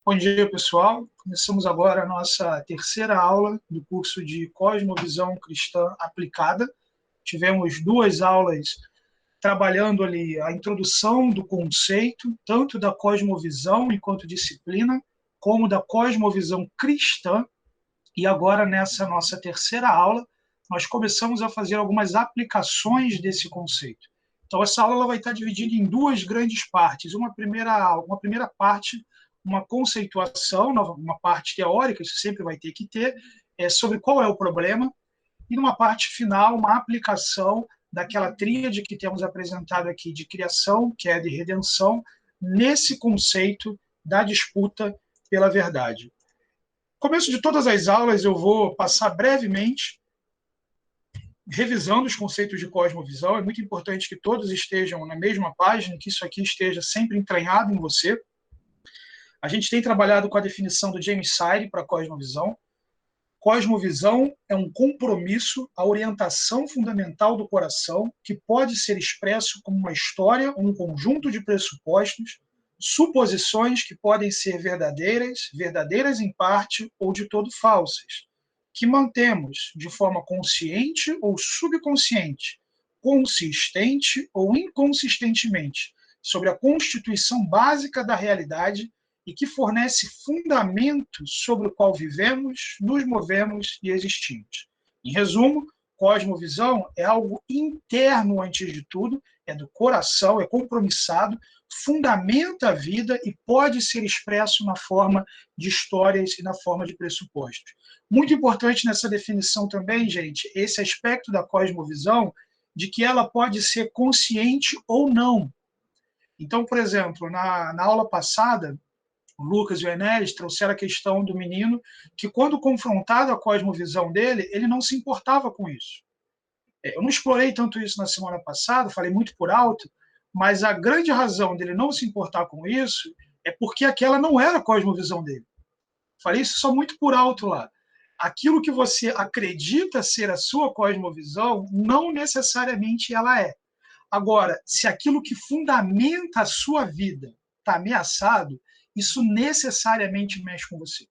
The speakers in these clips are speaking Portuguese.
Bom dia, pessoal. Começamos agora a nossa terceira aula do curso de Cosmovisão Cristã Aplicada. Tivemos duas aulas trabalhando ali a introdução do conceito, tanto da cosmovisão enquanto disciplina, como da cosmovisão cristã. E agora, nessa nossa terceira aula, nós começamos a fazer algumas aplicações desse conceito. Então, essa aula ela vai estar dividida em duas grandes partes. Uma primeira parte, uma conceituação, uma parte teórica, isso sempre vai ter que ter, sobre qual é o problema, e numa parte final, uma aplicação daquela tríade que temos apresentado aqui de criação, queda e redenção, nesse conceito da disputa pela verdade. No começo de todas as aulas, eu vou passar brevemente revisando os conceitos de cosmovisão. É muito importante que todos estejam na mesma página, que isso aqui esteja sempre entranhado em você. A gente tem trabalhado com a definição do James Sire para a cosmovisão. Cosmovisão é um compromisso, a orientação fundamental do coração, que pode ser expresso como uma história ou um conjunto de pressupostos, suposições que podem ser verdadeiras em parte ou de todo falsas, que mantemos de forma consciente ou subconsciente, consistente ou inconsistentemente, sobre a constituição básica da realidade e que fornece fundamento sobre o qual vivemos, nos movemos e existimos. Em resumo, cosmovisão é algo interno antes de tudo, é do coração, é compromissado, fundamenta a vida e pode ser expresso na forma de histórias e na forma de pressupostos. Muito importante nessa definição também, gente, esse aspecto da cosmovisão, de que ela pode ser consciente ou não. Então, por exemplo, na aula passada, o Lucas e o Enéas trouxeram a questão do menino que, quando confrontado a cosmovisão dele, ele não se importava com isso. Eu não explorei tanto isso na semana passada, falei muito por alto, mas a grande razão dele não se importar com isso é porque aquela não era a cosmovisão dele. Falei isso só muito por alto lá. Aquilo que você acredita ser a sua cosmovisão, não necessariamente ela é. Agora, se aquilo que fundamenta a sua vida está ameaçado, isso necessariamente mexe com você.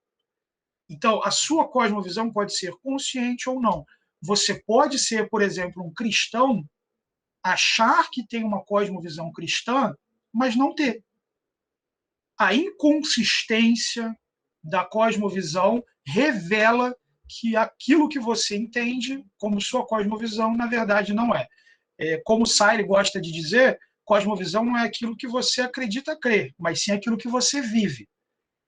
Então, a sua cosmovisão pode ser consciente ou não. Você pode ser, por exemplo, um cristão, achar que tem uma cosmovisão cristã, mas não ter. A inconsistência da cosmovisão revela que aquilo que você entende como sua cosmovisão, na verdade, não é. Como Sire gosta de dizer, cosmovisão não é aquilo que você acredita crer, mas sim aquilo que você vive.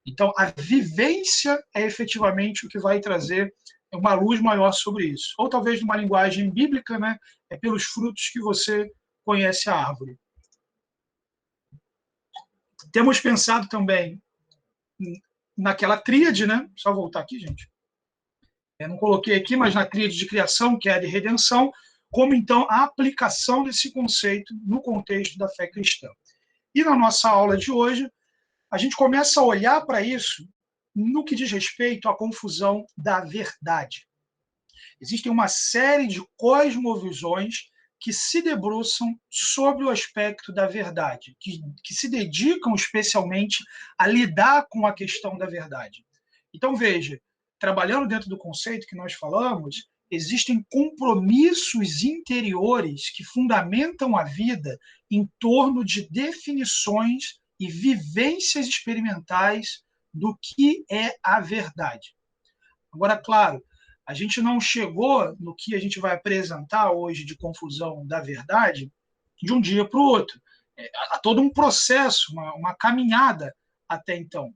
Então, a vivência é efetivamente o que vai trazer uma luz maior sobre isso. Ou talvez numa linguagem bíblica, né? É pelos frutos que você conhece a árvore. Temos pensado também naquela tríade, né? Só voltar aqui, gente. Eu não coloquei aqui, mas na tríade de criação, que é a de redenção, como então a aplicação desse conceito no contexto da fé cristã. E na nossa aula de hoje, a gente começa a olhar para isso no que diz respeito à confusão da verdade. Existem uma série de cosmovisões que se debruçam sobre o aspecto da verdade, que se dedicam especialmente a lidar com a questão da verdade. Então, veja, trabalhando dentro do conceito que nós falamos, existem compromissos interiores que fundamentam a vida em torno de definições e vivências experimentais do que é a verdade. Agora, claro, a gente não chegou no que a gente vai apresentar hoje de confusão da verdade de um dia para o outro. Há todo um processo, uma caminhada até então.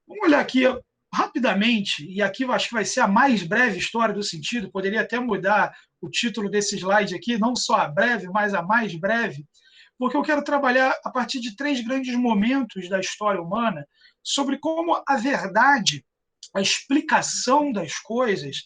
Vamos olhar aqui rapidamente, e aqui eu acho que vai ser a mais breve história do sentido, poderia até mudar o título desse slide aqui, não só a breve, mas a mais breve, porque eu quero trabalhar a partir de 3 grandes momentos da história humana sobre como a verdade, a explicação das coisas,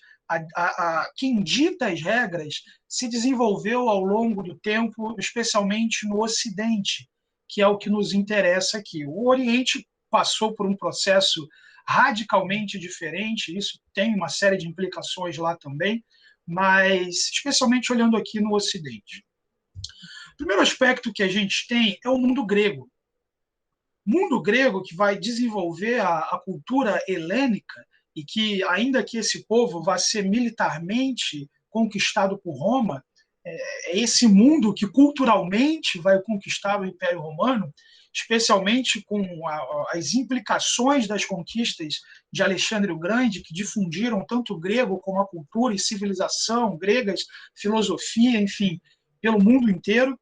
quem dita as regras, se desenvolveu ao longo do tempo, especialmente no Ocidente, que é o que nos interessa aqui. O Oriente passou por um processo radicalmente diferente, isso tem uma série de implicações lá também, mas especialmente olhando aqui no Ocidente. O primeiro aspecto que a gente tem é o mundo grego. mundo grego que vai desenvolver a cultura helênica e que, ainda que esse povo vá ser militarmente conquistado por Roma, é esse mundo que culturalmente vai conquistar o Império Romano, especialmente com as implicações das conquistas de Alexandre o Grande, que difundiram tanto o grego como a cultura e civilização gregas, filosofia, enfim, pelo mundo inteiro.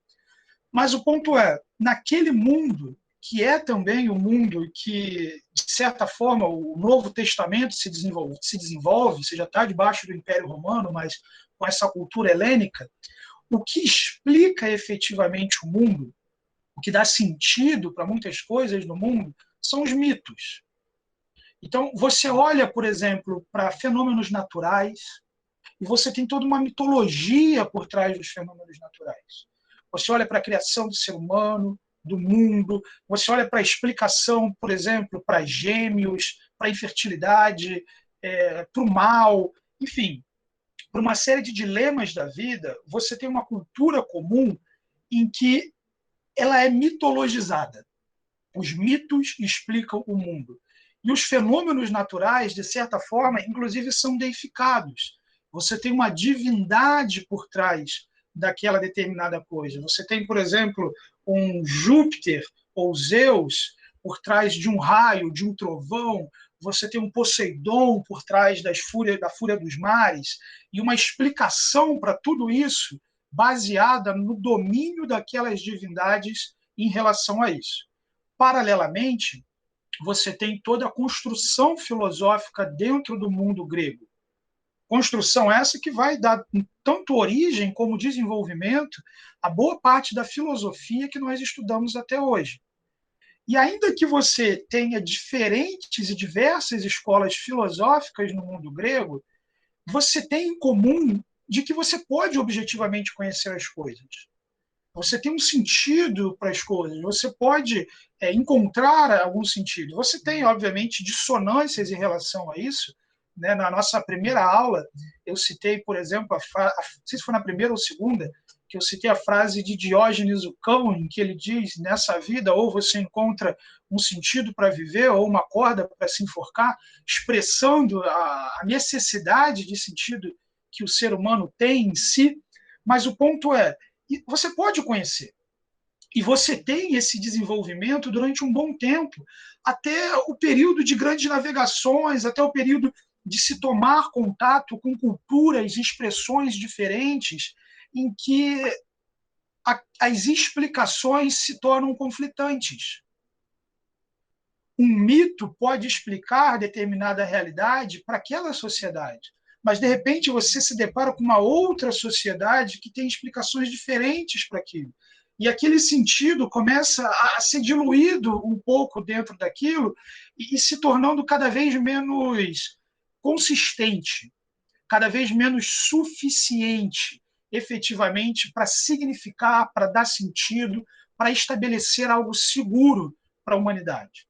Mas o ponto é, naquele mundo, que é também o mundo que, de certa forma, o Novo Testamento se desenvolve, você já está debaixo do Império Romano, mas com essa cultura helênica, o que explica efetivamente o mundo, o que dá sentido para muitas coisas no mundo, são os mitos. Então, você olha, por exemplo, para fenômenos naturais, e você tem toda uma mitologia por trás dos fenômenos naturais. Você olha para a criação do ser humano, do mundo, você olha para a explicação, por exemplo, para gêmeos, para a infertilidade, para o mal, enfim, para uma série de dilemas da vida, você tem uma cultura comum em que ela é mitologizada. Os mitos explicam o mundo. E os fenômenos naturais, de certa forma, inclusive são deificados. Você tem uma divindade por trás daquela determinada coisa. Você tem, por exemplo, um Júpiter ou Zeus por trás de um raio, de um trovão. Você tem um Poseidon por trás da fúria dos mares, e uma explicação para tudo isso baseada no domínio daquelas divindades em relação a isso. Paralelamente, você tem toda a construção filosófica dentro do mundo grego. Construção essa que vai dar tanto origem como desenvolvimento a boa parte da filosofia que nós estudamos até hoje. E ainda que você tenha diferentes e diversas escolas filosóficas no mundo grego, você tem em comum de que você pode objetivamente conhecer as coisas. Você tem um sentido para as coisas, você pode encontrar algum sentido. Você tem, obviamente, dissonâncias em relação a isso. Né? Na nossa primeira aula, eu citei, por exemplo, não sei se foi na primeira ou segunda, que eu citei a frase de Diógenes o Cão, em que ele diz, nessa vida, ou você encontra um sentido para viver, ou uma corda para se enforcar, expressando a necessidade de sentido que o ser humano tem em si. Mas o ponto é, você pode conhecer. E você tem esse desenvolvimento durante um bom tempo, até o período de grandes navegações, até o período de se tomar contato com culturas e expressões diferentes, em que as explicações se tornam conflitantes. Um mito pode explicar determinada realidade para aquela sociedade, mas, de repente, você se depara com uma outra sociedade que tem explicações diferentes para aquilo. E aquele sentido começa a ser diluído um pouco dentro daquilo e se tornando cada vez menos consistente, cada vez menos suficiente, efetivamente, para significar, para dar sentido, para estabelecer algo seguro para a humanidade.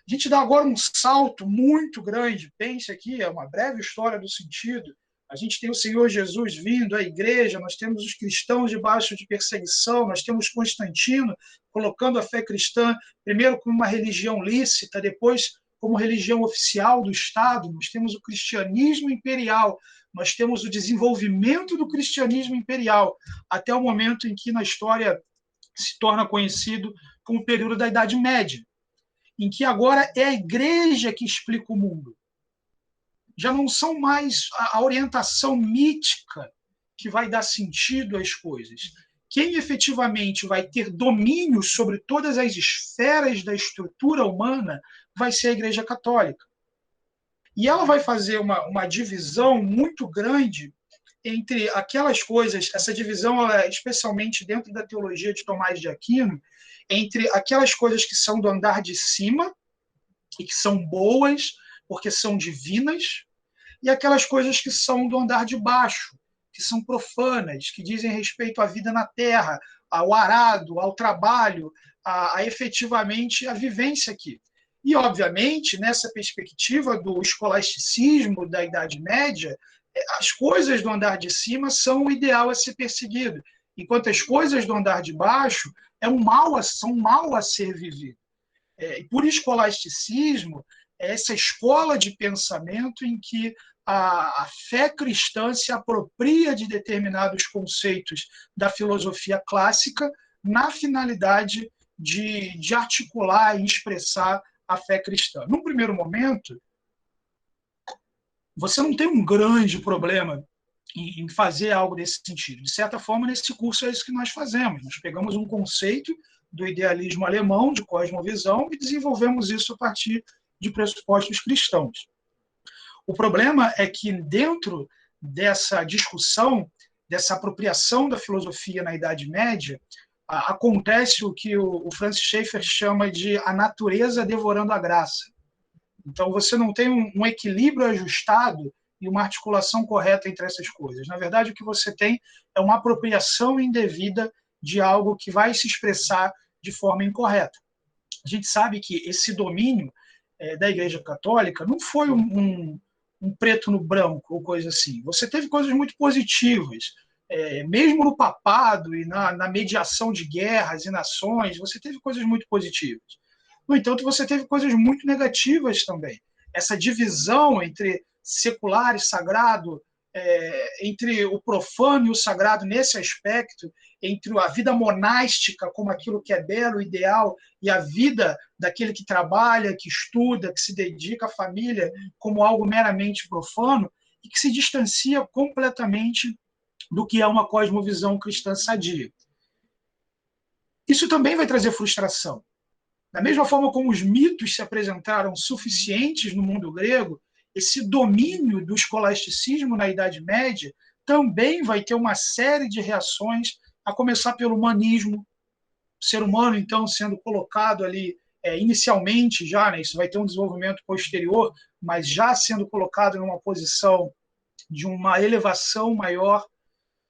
A gente dá agora um salto muito grande. Pense aqui, é uma breve história do sentido. A gente tem o Senhor Jesus vindo, a igreja, nós temos os cristãos debaixo de perseguição, nós temos Constantino colocando a fé cristã primeiro como uma religião lícita, depois como religião oficial do Estado. Nós temos o cristianismo imperial, nós temos o desenvolvimento do cristianismo imperial, até o momento em que na história se torna conhecido como o período da Idade Média, em que agora é a igreja que explica o mundo. Já não são mais a orientação mítica que vai dar sentido às coisas. Quem efetivamente vai ter domínio sobre todas as esferas da estrutura humana vai ser a Igreja Católica. E ela vai fazer uma divisão muito grande entre aquelas coisas, essa divisão, ela é especialmente dentro da teologia de Tomás de Aquino, entre aquelas coisas que são do andar de cima e que são boas porque são divinas, e aquelas coisas que são do andar de baixo, que são profanas, que dizem respeito à vida na terra, ao arado, ao trabalho, a efetivamente a vivência aqui. E, obviamente, nessa perspectiva do escolasticismo da Idade Média, as coisas do andar de cima são o ideal a ser perseguido, enquanto as coisas do andar de baixo são mal a ser vivido. E por escolasticismo, é essa escola de pensamento em que a fé cristã se apropria de determinados conceitos da filosofia clássica na finalidade de articular e expressar a fé cristã. Num primeiro momento, você não tem um grande problema em fazer algo desse sentido. De certa forma, nesse curso é isso que nós fazemos. Nós pegamos um conceito do idealismo alemão, de cosmovisão, e desenvolvemos isso a partir de pressupostos cristãos. O problema é que dentro dessa discussão, dessa apropriação da filosofia na Idade Média, acontece o que o Francis Schaeffer chama de a natureza devorando a graça. Então, você não tem um equilíbrio ajustado e uma articulação correta entre essas coisas. Na verdade, o que você tem é uma apropriação indevida de algo que vai se expressar de forma incorreta. A gente sabe que esse domínio da Igreja Católica não foi um preto no branco ou coisa assim. Você teve coisas muito positivas. Mesmo no papado e na mediação de guerras e nações, você teve coisas muito positivas. No entanto, você teve coisas muito negativas também. Essa divisão entre secular e sagrado, entre o profano e o sagrado nesse aspecto, entre a vida monástica como aquilo que é belo, ideal, e a vida daquele que trabalha, que estuda, que se dedica à família como algo meramente profano, e que se distancia completamente do que é uma cosmovisão cristã sadia. Isso também vai trazer frustração. Da mesma forma como os mitos se apresentaram suficientes no mundo grego, esse domínio do escolasticismo na Idade Média também vai ter uma série de reações, a começar pelo humanismo, o ser humano, então, sendo colocado ali inicialmente já, né, isso vai ter um desenvolvimento posterior, mas já sendo colocado numa posição de uma elevação maior,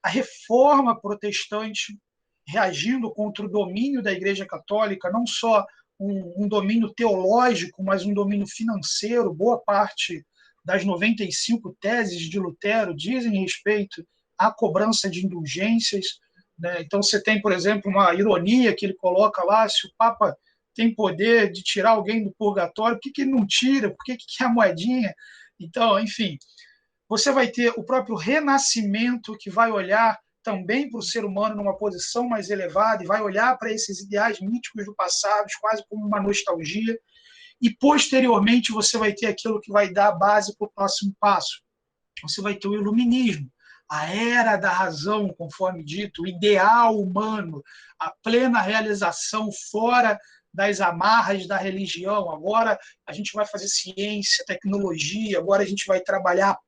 a reforma protestante reagindo contra o domínio da Igreja Católica, não só um domínio teológico, mas um domínio financeiro. Boa parte das 95 teses de Lutero dizem respeito à cobrança de indulgências. Né? Então, você tem, por exemplo, uma ironia que ele coloca lá: se o Papa tem poder de tirar alguém do purgatório, por que ele não tira? Por que é a moedinha? Então, enfim, você vai ter o próprio Renascimento, que vai olhar também para o ser humano numa posição mais elevada e vai olhar para esses ideais míticos do passado, quase como uma nostalgia. E, posteriormente, você vai ter aquilo que vai dar a base para o próximo passo. Você vai ter o iluminismo, a era da razão, conforme dito, o ideal humano, a plena realização fora das amarras da religião. Agora a gente vai fazer ciência, tecnologia, agora a gente vai trabalhar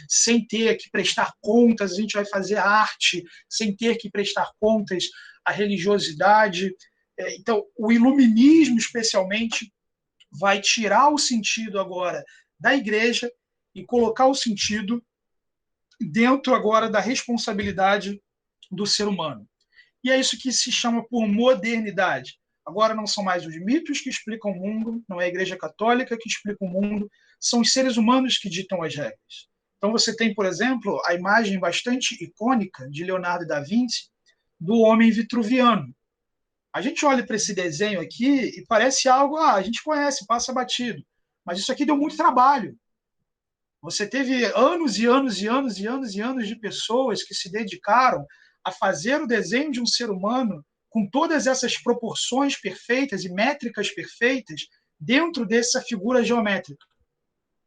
sem ter que prestar contas, a gente vai fazer arte sem ter que prestar contas à religiosidade. Então, o iluminismo, especialmente, vai tirar o sentido agora da igreja e colocar o sentido dentro agora da responsabilidade do ser humano. E é isso que se chama por modernidade. Agora não são mais os mitos que explicam o mundo, não é a Igreja Católica que explica o mundo, são os seres humanos que ditam as regras. Então você tem, por exemplo, a imagem bastante icônica de Leonardo da Vinci do homem vitruviano. A gente olha para esse desenho aqui e parece algo, a gente conhece, passa batido. Mas isso aqui deu muito trabalho. Você teve anos e anos e anos e anos e anos de pessoas que se dedicaram a fazer o desenho de um ser humano com todas essas proporções perfeitas e métricas perfeitas dentro dessa figura geométrica.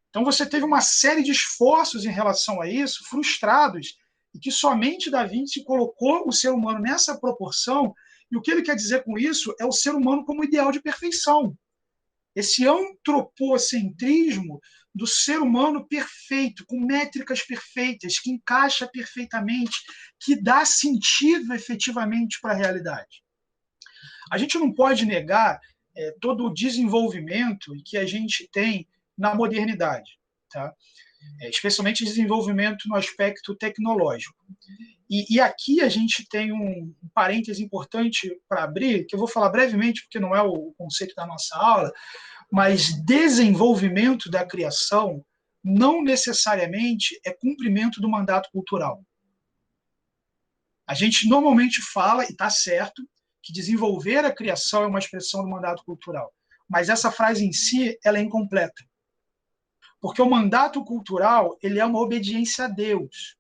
Então você teve uma série de esforços em relação a isso, frustrados, e que somente Da Vinci colocou o ser humano nessa proporção. E o que ele quer dizer com isso é o ser humano como ideal de perfeição. Esse antropocentrismo do ser humano perfeito, com métricas perfeitas, que encaixa perfeitamente, que dá sentido efetivamente para a realidade. A gente não pode negar todo o desenvolvimento que a gente tem na modernidade, tá? Especialmente desenvolvimento no aspecto tecnológico. E aqui a gente tem um parêntese importante para abrir, que eu vou falar brevemente, porque não é o conceito da nossa aula, mas desenvolvimento da criação não necessariamente é cumprimento do mandato cultural. A gente normalmente fala, e está certo, que desenvolver a criação é uma expressão do mandato cultural. mas essa frase em si ela é incompleta. Porque o mandato cultural ele é uma obediência a Deus.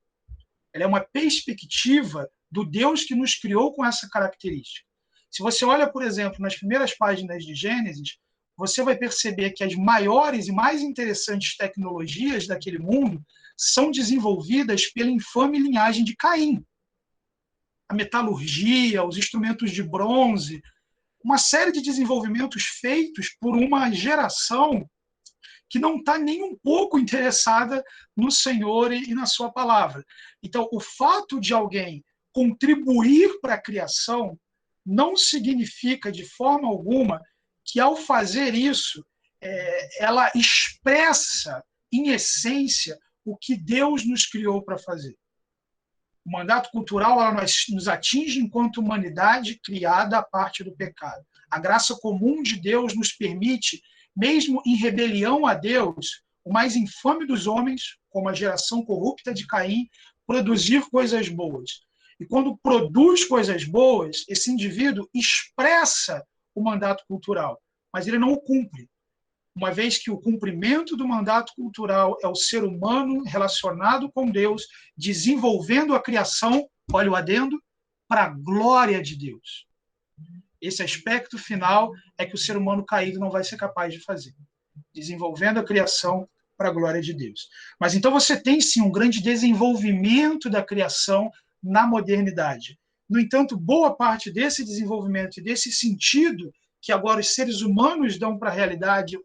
Ele é uma perspectiva do Deus que nos criou com essa característica. Se você olha, por exemplo, nas primeiras páginas de Gênesis, você vai perceber que as maiores e mais interessantes tecnologias daquele mundo são desenvolvidas pela infame linhagem de Caim. A metalurgia, os instrumentos de bronze, uma série de desenvolvimentos feitos por uma geração que não está nem um pouco interessada no Senhor e na sua palavra. Então, o fato de alguém contribuir para a criação não significa, de forma alguma, que ao fazer isso, ela expressa, em essência, o que Deus nos criou para fazer. O mandato cultural ela nos atinge enquanto humanidade criada a parte do pecado. A graça comum de Deus nos permite, mesmo em rebelião a Deus, o mais infame dos homens, como a geração corrupta de Caim, produzir coisas boas. E quando produz coisas boas, esse indivíduo expressa o mandato cultural, mas ele não o cumpre. Uma vez que o cumprimento do mandato cultural é o ser humano relacionado com Deus, desenvolvendo a criação, olha o adendo, para a glória de Deus. Esse aspecto final é que o ser humano caído não vai ser capaz de fazer, desenvolvendo a criação para a glória de Deus. Mas então você tem sim um grande desenvolvimento da criação na modernidade. No entanto, boa parte desse desenvolvimento e desse sentido que agora os seres humanos dão para a realidade,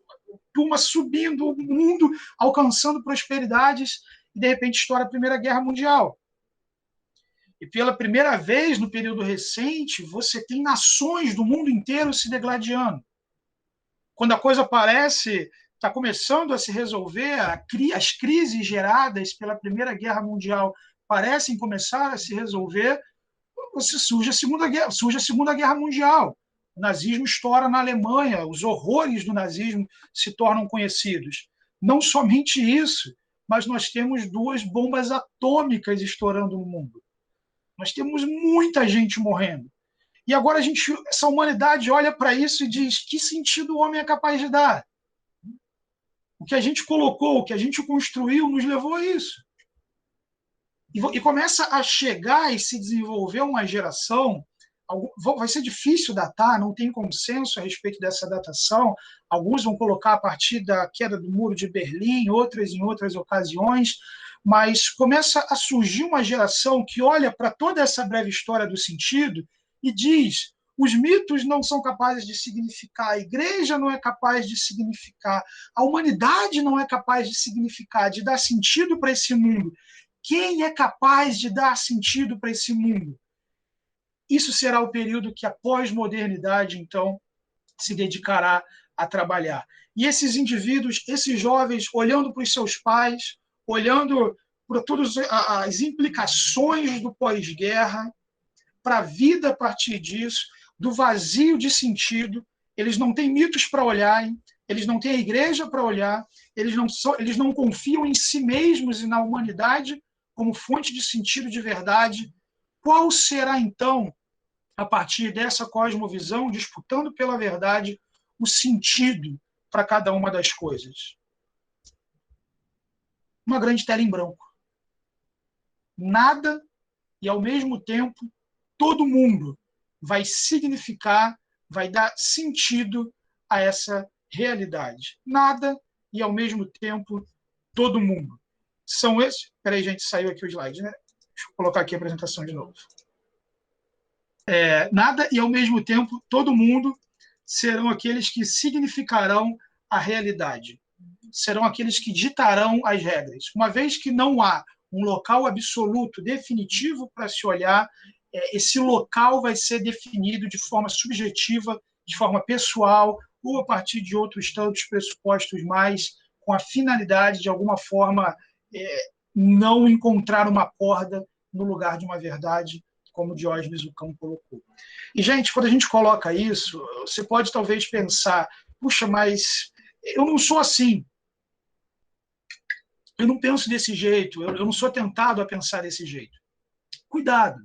turma subindo o mundo, alcançando prosperidades, e de repente estoura a Primeira Guerra Mundial. E pela primeira vez, no período recente, você tem nações do mundo inteiro se degladiando. Quando a coisa parece está começando a se resolver, as crises geradas pela Primeira Guerra Mundial parecem começar a se resolver, surge a Segunda Guerra Mundial. O nazismo estoura na Alemanha, os horrores do nazismo se tornam conhecidos. Não somente isso, mas nós temos 2 bombas atômicas estourando no mundo. Nós temos muita gente morrendo. E agora essa humanidade olha para isso e diz: que sentido o homem é capaz de dar? O que a gente colocou, o que a gente construiu, nos levou a isso. E começa a chegar e se desenvolver uma geração. Vai ser difícil datar, não tem consenso a respeito dessa datação. Alguns vão colocar a partir da queda do Muro de Berlim, outras em outras ocasiões, mas começa a surgir uma geração que olha para toda essa breve história do sentido e diz: os mitos não são capazes de significar, a igreja não é capaz de significar, a humanidade não é capaz de significar, de dar sentido para esse mundo. Quem é capaz de dar sentido para esse mundo? Isso será o período que a pós-modernidade, então, se dedicará a trabalhar. E esses indivíduos, esses jovens, olhando para os seus pais, olhando para todas as implicações do pós-guerra, para a vida a partir disso, do vazio de sentido, eles não têm mitos para olharem, eles não têm a igreja para olhar, eles não confiam em si mesmos e na humanidade como fonte de sentido de verdade. Qual será, então, a partir dessa cosmovisão, disputando pela verdade, o sentido para cada uma das coisas? Uma grande tela em branco. Nada e, ao mesmo tempo, todo mundo vai significar, vai dar sentido a essa realidade. Nada e, ao mesmo tempo, todo mundo. São esses... Espera aí, gente, saiu aqui o slide, né? Deixa eu colocar aqui a apresentação de novo. Nada e, ao mesmo tempo, todo mundo serão aqueles que significarão a realidade. Serão aqueles que ditarão as regras. Uma vez que não há um local absoluto, definitivo para se olhar, esse local vai ser definido de forma subjetiva, de forma pessoal, ou a partir de outros tantos pressupostos mais, com a finalidade, de alguma forma, não encontrar uma corda no lugar de uma verdade, como Diógenes o Cão colocou. E, gente, quando a gente coloca isso, você pode talvez pensar: puxa, mas eu não sou assim. Eu não penso desse jeito, eu não sou tentado a pensar desse jeito. Cuidado.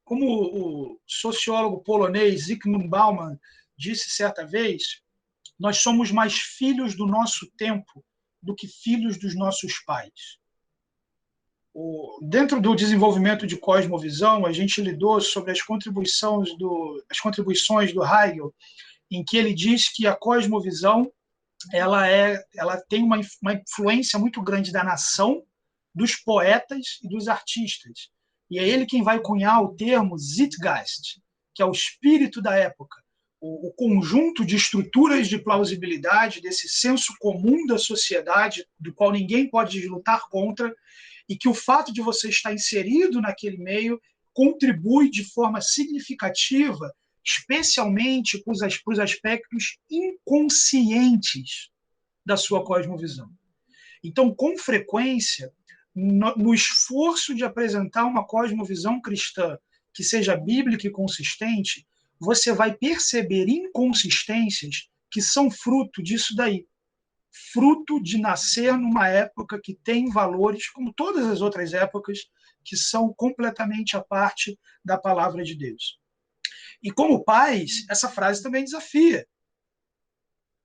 Como o sociólogo polonês Zygmunt Bauman disse certa vez, Nós somos mais filhos do nosso tempo do que filhos dos nossos pais. Dentro do desenvolvimento de cosmovisão, a gente lidou sobre as contribuições do Hegel, em que ele diz que a cosmovisão ela tem uma influência muito grande da nação, dos poetas e dos artistas. E é ele quem vai cunhar o termo Zeitgeist, que é o espírito da época, o conjunto de estruturas de plausibilidade, desse senso comum da sociedade, do qual ninguém pode lutar contra, e que o fato de você estar inserido naquele meio contribui de forma significativa, especialmente para os aspectos inconscientes da sua cosmovisão. Então, com frequência, no esforço de apresentar uma cosmovisão cristã que seja bíblica e consistente, você vai perceber inconsistências que são fruto disso daí. Fruto de nascer numa época que tem valores, como todas as outras épocas, que são completamente à parte da palavra de Deus. E como pais, essa frase também desafia.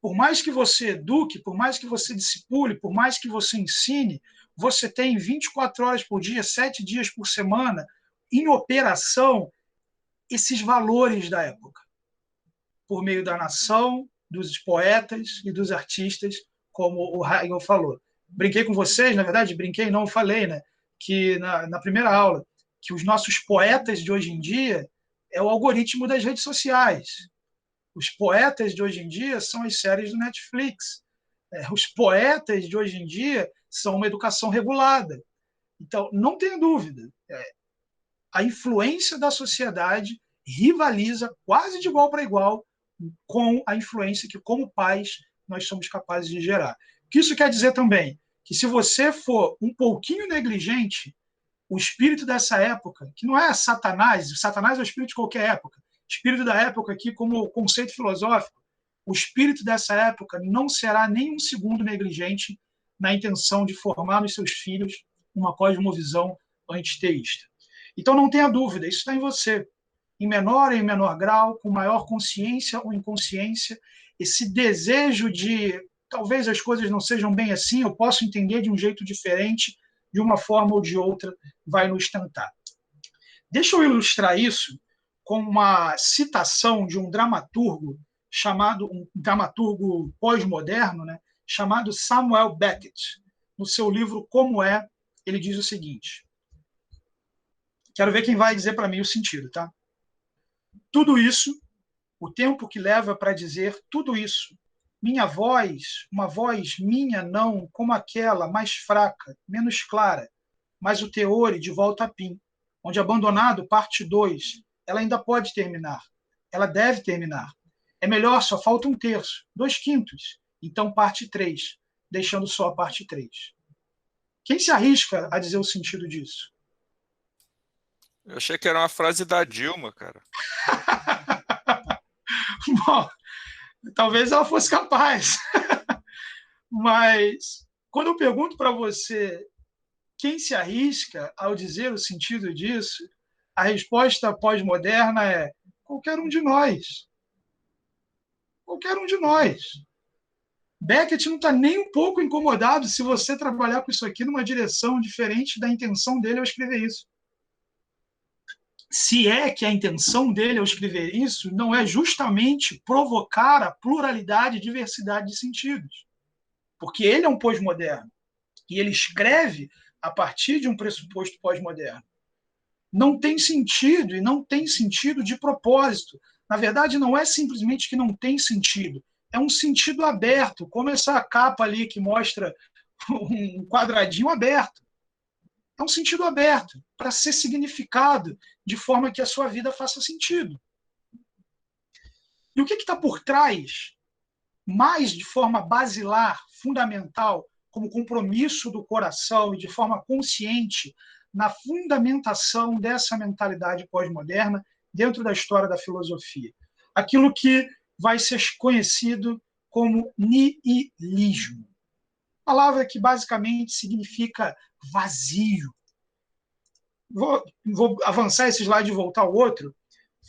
Por mais que você eduque, por mais que você discipule, por mais que você ensine, você tem 24 horas por dia, 7 dias por semana, em operação, esses valores da época, por meio da nação, dos poetas e dos artistas, como o Hegel falou. Brinquei com vocês, na verdade, brinquei, não falei, né? Que na primeira aula, que os nossos poetas de hoje em dia é o algoritmo das redes sociais. Os poetas de hoje em dia são as séries do Netflix. Os poetas de hoje em dia são uma educação regulada. Então, não tenha dúvida, a influência da sociedade rivaliza quase de igual para igual com a influência que, como pais, nós somos capazes de gerar. O que isso quer dizer também? Que se você for um pouquinho negligente, o espírito dessa época, que não é Satanás é o espírito de qualquer época, espírito da época aqui como conceito filosófico, o espírito dessa época não será nem um segundo negligente na intenção de formar nos seus filhos uma cosmovisão antiteísta. Então não tenha dúvida, isso está em você. Em menor e em menor grau, com maior consciência ou inconsciência, esse desejo de talvez as coisas não sejam bem assim, eu posso entender de um jeito diferente, de uma forma ou de outra, vai nos tentar. Deixa eu ilustrar isso com uma citação de um dramaturgo pós-moderno, né, chamado Samuel Beckett. No seu livro Como É, ele diz o seguinte. Quero ver quem vai dizer para mim o sentido, tá? Tudo isso, o tempo que leva para dizer tudo isso, minha voz, uma voz minha não, como aquela, mais fraca, menos clara, mas o teor de Volta a Pim, onde Abandonado, parte 2, ela ainda pode terminar, ela deve terminar. É melhor, só falta um terço, 2/5, então parte 3, deixando só a parte 3. Quem se arrisca a dizer o sentido disso? Eu achei que era uma frase da Dilma, cara. Bom, talvez ela fosse capaz. Mas quando eu pergunto para você quem se arrisca ao dizer o sentido disso, a resposta pós-moderna é qualquer um de nós. Qualquer um de nós. Beckett não está nem um pouco incomodado se você trabalhar com isso aqui numa direção diferente da intenção dele ao escrever isso. Se é que a intenção dele ao escrever isso não é justamente provocar a pluralidade e diversidade de sentidos. Porque ele é um pós-moderno e ele escreve a partir de um pressuposto pós-moderno. Não tem sentido, e não tem sentido de propósito. Na verdade, não é simplesmente que não tem sentido, é um sentido aberto, como essa capa ali que mostra um quadradinho aberto. É um sentido aberto, para ser significado de forma que a sua vida faça sentido. E o que está por trás, mais de forma basilar, fundamental, como compromisso do coração e de forma consciente na fundamentação dessa mentalidade pós-moderna dentro da história da filosofia? Aquilo que vai ser conhecido como niilismo. Palavra que basicamente significa vazio. Vou avançar esse slide e voltar ao outro.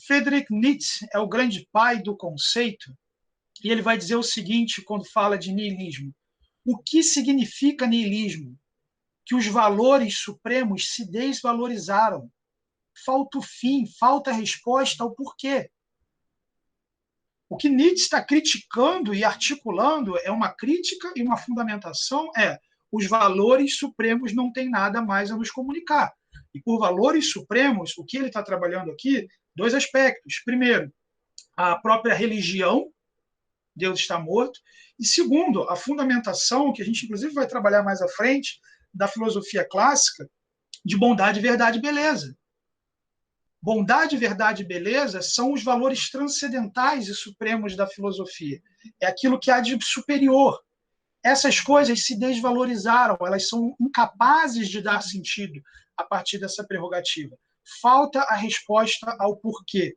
Friedrich Nietzsche é o grande pai do conceito e ele vai dizer o seguinte quando fala de niilismo. O que significa niilismo? Que os valores supremos se desvalorizaram. Falta o fim, falta a resposta ao porquê. O que Nietzsche está criticando e articulando é uma crítica e uma fundamentação, os valores supremos não têm nada mais a nos comunicar. E por valores supremos, o que ele está trabalhando aqui, dois aspectos. Primeiro, a própria religião, Deus está morto. E segundo, a fundamentação, que a gente inclusive vai trabalhar mais à frente, da filosofia clássica, de bondade, verdade e beleza. Bondade, verdade e beleza são os valores transcendentais e supremos da filosofia. É aquilo que há de superior. Essas coisas se desvalorizaram, elas são incapazes de dar sentido a partir dessa prerrogativa. Falta a resposta ao porquê.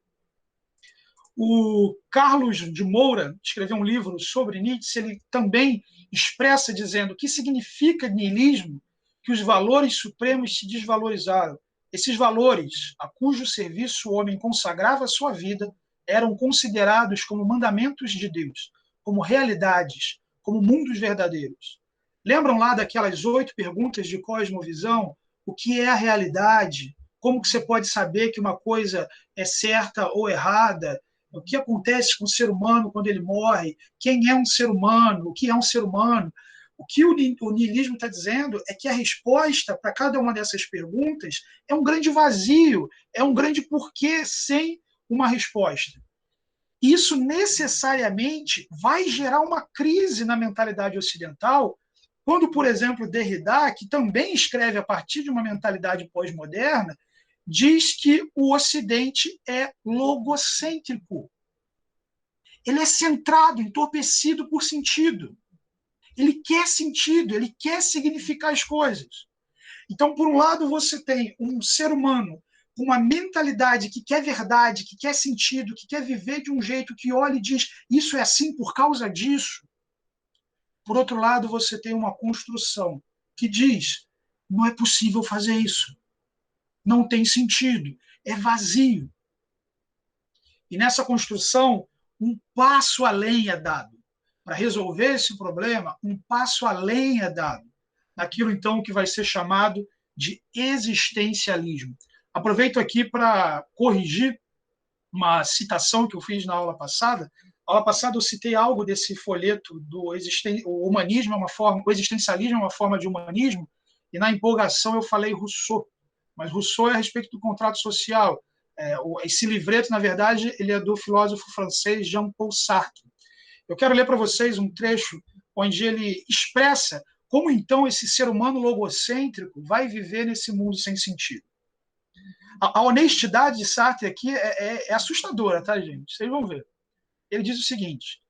O Carlos de Moura escreveu um livro sobre Nietzsche, ele também expressa dizendo o que significa niilismo, que os valores supremos se desvalorizaram. Esses valores, a cujo serviço o homem consagrava a sua vida, eram considerados como mandamentos de Deus, como realidades, como mundos verdadeiros. Lembram lá daquelas 8 perguntas de cosmovisão? O que é a realidade? Como que você pode saber que uma coisa é certa ou errada? O que acontece com o ser humano quando ele morre? Quem é um ser humano? O que é um ser humano? O que o niilismo está dizendo é que a resposta para cada uma dessas perguntas é um grande vazio, é um grande porquê sem uma resposta. Isso necessariamente vai gerar uma crise na mentalidade ocidental, quando, por exemplo, Derrida, que também escreve a partir de uma mentalidade pós-moderna, diz que o Ocidente é logocêntrico. Ele é centrado, entorpecido por sentido. Ele quer sentido, ele quer significar as coisas. Então, por um lado, você tem um ser humano com uma mentalidade que quer verdade, que quer sentido, que quer viver de um jeito que olha e diz isso é assim por causa disso. Por outro lado, você tem uma construção que diz não é possível fazer isso. Não tem sentido, é vazio. E nessa construção, um passo além é dado. Para resolver esse problema, um passo além é dado. Naquilo, então, que vai ser chamado de existencialismo. Aproveito aqui para corrigir uma citação que eu fiz na aula passada. Na aula passada eu citei algo desse folheto do o humanismo é uma forma, o existencialismo é uma forma de humanismo, e na empolgação eu falei Rousseau. Mas Rousseau é a respeito do contrato social. Esse livreto, na verdade, ele é do filósofo francês Jean-Paul Sartre. Eu quero ler para vocês um trecho onde ele expressa como, então, esse ser humano logocêntrico vai viver nesse mundo sem sentido. A honestidade de Sartre aqui é assustadora, tá, gente? Vocês vão ver. Ele diz o seguinte: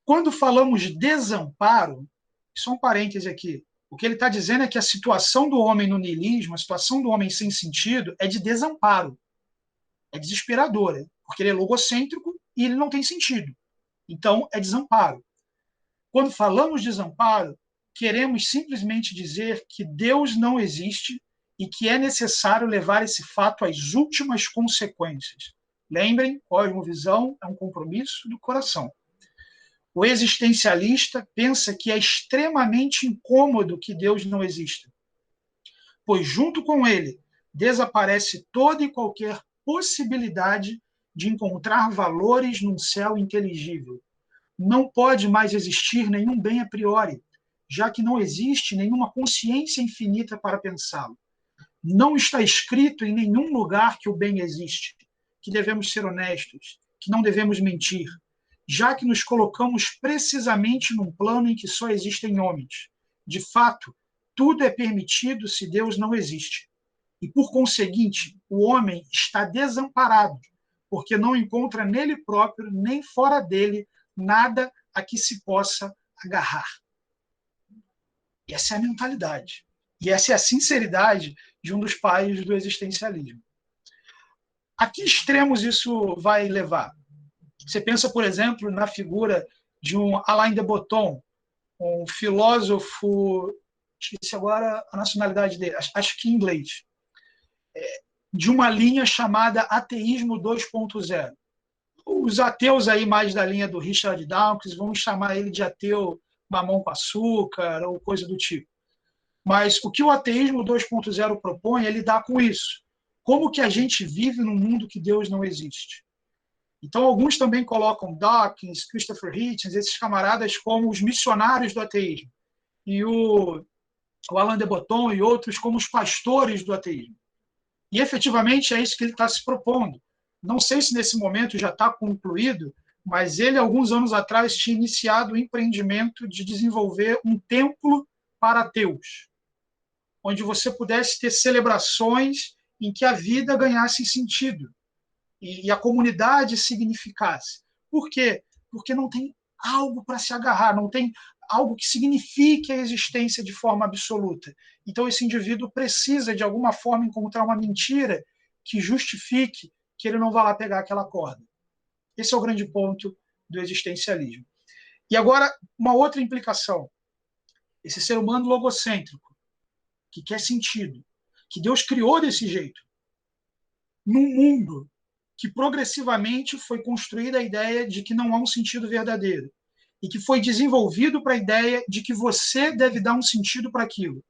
quando falamos de desamparo, só um parêntese aqui, o que ele está dizendo é que a situação do homem no niilismo, a situação do homem sem sentido, é de desamparo. É desesperadora, porque ele é logocêntrico e ele não tem sentido. Então, é desamparo. Quando falamos de desamparo, queremos simplesmente dizer que Deus não existe e que é necessário levar esse fato às últimas consequências. Lembrem, cosmovisão é um compromisso do coração. O existencialista pensa que é extremamente incômodo que Deus não exista, pois junto com ele desaparece toda e qualquer possibilidade de encontrar valores num céu inteligível. Não pode mais existir nenhum bem a priori, já que não existe nenhuma consciência infinita para pensá-lo. Não está escrito em nenhum lugar que o bem existe, que devemos ser honestos, que não devemos mentir, já que nos colocamos precisamente num plano em que só existem homens. De fato, tudo é permitido se Deus não existe. E, por conseguinte, o homem está desamparado, porque não encontra nele próprio, nem fora dele, nada a que se possa agarrar. Essa é a mentalidade. E essa é a sinceridade de um dos pais do existencialismo. A que extremos isso vai levar? Você pensa, por exemplo, na figura de um Alain de Botton, um filósofo, esqueci agora a nacionalidade dele, acho que em inglês, de uma linha chamada ateísmo 2.0. os ateus aí mais da linha do Richard Dawkins vão chamar ele de ateu mamão com açúcar ou coisa do tipo. Mas o que o ateísmo 2.0 propõe é lidar com isso. Como que a gente vive num mundo que Deus não existe? Então, alguns também colocam Dawkins, Christopher Hitchens, esses camaradas como os missionários do ateísmo. E o Alain de Botton e outros como os pastores do ateísmo. E, efetivamente, é isso que ele está se propondo. Não sei se nesse momento já está concluído, mas ele, alguns anos atrás, tinha iniciado o empreendimento de desenvolver um templo para ateus, onde você pudesse ter celebrações em que a vida ganhasse sentido e a comunidade significasse. Por quê? Porque não tem algo para se agarrar, não tem algo que signifique a existência de forma absoluta. Então, esse indivíduo precisa, de alguma forma, encontrar uma mentira que justifique que ele não vá lá pegar aquela corda. Esse é o grande ponto do existencialismo. E agora, uma outra implicação. Esse ser humano logocêntrico, que quer sentido, que Deus criou desse jeito, num mundo que progressivamente foi construída a ideia de que não há um sentido verdadeiro e que foi desenvolvido para a ideia de que você deve dar um sentido para aquilo.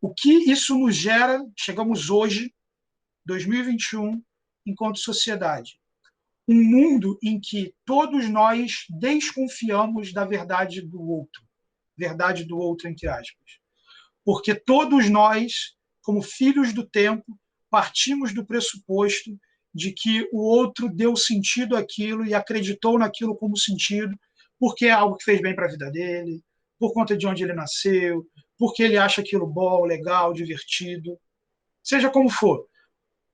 O que isso nos gera, chegamos hoje, 2021, enquanto sociedade? Um mundo em que todos nós desconfiamos da verdade do outro entre aspas. Porque todos nós, como filhos do tempo, partimos do pressuposto de que o outro deu sentido àquilo e acreditou naquilo como sentido, porque é algo que fez bem para a vida dele, por conta de onde ele nasceu, porque ele acha aquilo bom, legal, divertido, seja como for.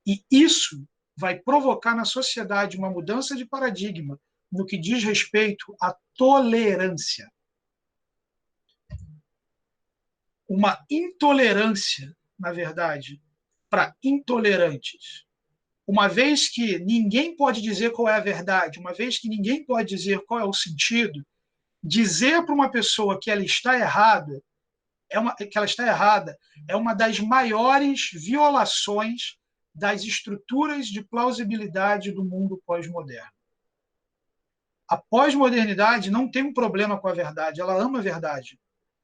E isso vai provocar na sociedade uma mudança de paradigma no que diz respeito à tolerância. Uma intolerância, na verdade, para intolerantes. Uma vez que ninguém pode dizer qual é a verdade, uma vez que ninguém pode dizer qual é o sentido, dizer para uma pessoa que ela está errada é uma das maiores violações das estruturas de plausibilidade do mundo pós-moderno. A pós-modernidade não tem um problema com a verdade, ela ama a verdade.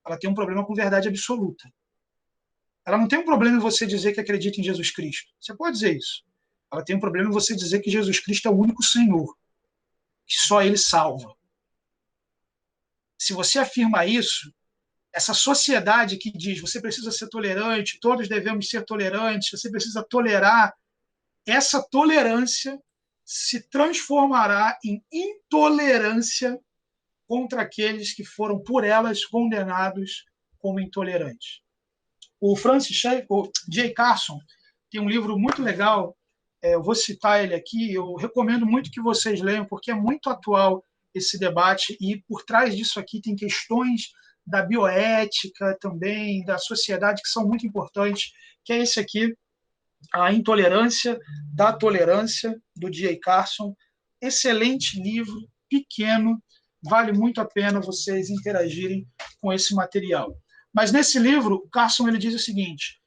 Ela tem um problema com verdade absoluta. Ela não tem um problema em você dizer que acredita em Jesus Cristo. Você pode dizer isso. Ela tem um problema em você dizer que Jesus Cristo é o único Senhor, que só Ele salva. Se você afirma isso, essa sociedade que diz você precisa ser tolerante, todos devemos ser tolerantes, você precisa tolerar, essa tolerância se transformará em intolerância contra aqueles que foram por elas condenados como intolerantes. O J. Carson tem um livro muito legal, eu vou citar ele aqui, eu recomendo muito que vocês leiam, porque é muito atual esse debate, e por trás disso aqui tem questões da bioética também, da sociedade, que são muito importantes, que é esse aqui, A Intolerância da Tolerância, do J. Carson. Excelente livro, pequeno, vale muito a pena vocês interagirem com esse material. Mas nesse livro, o Carson ele diz o seguinte: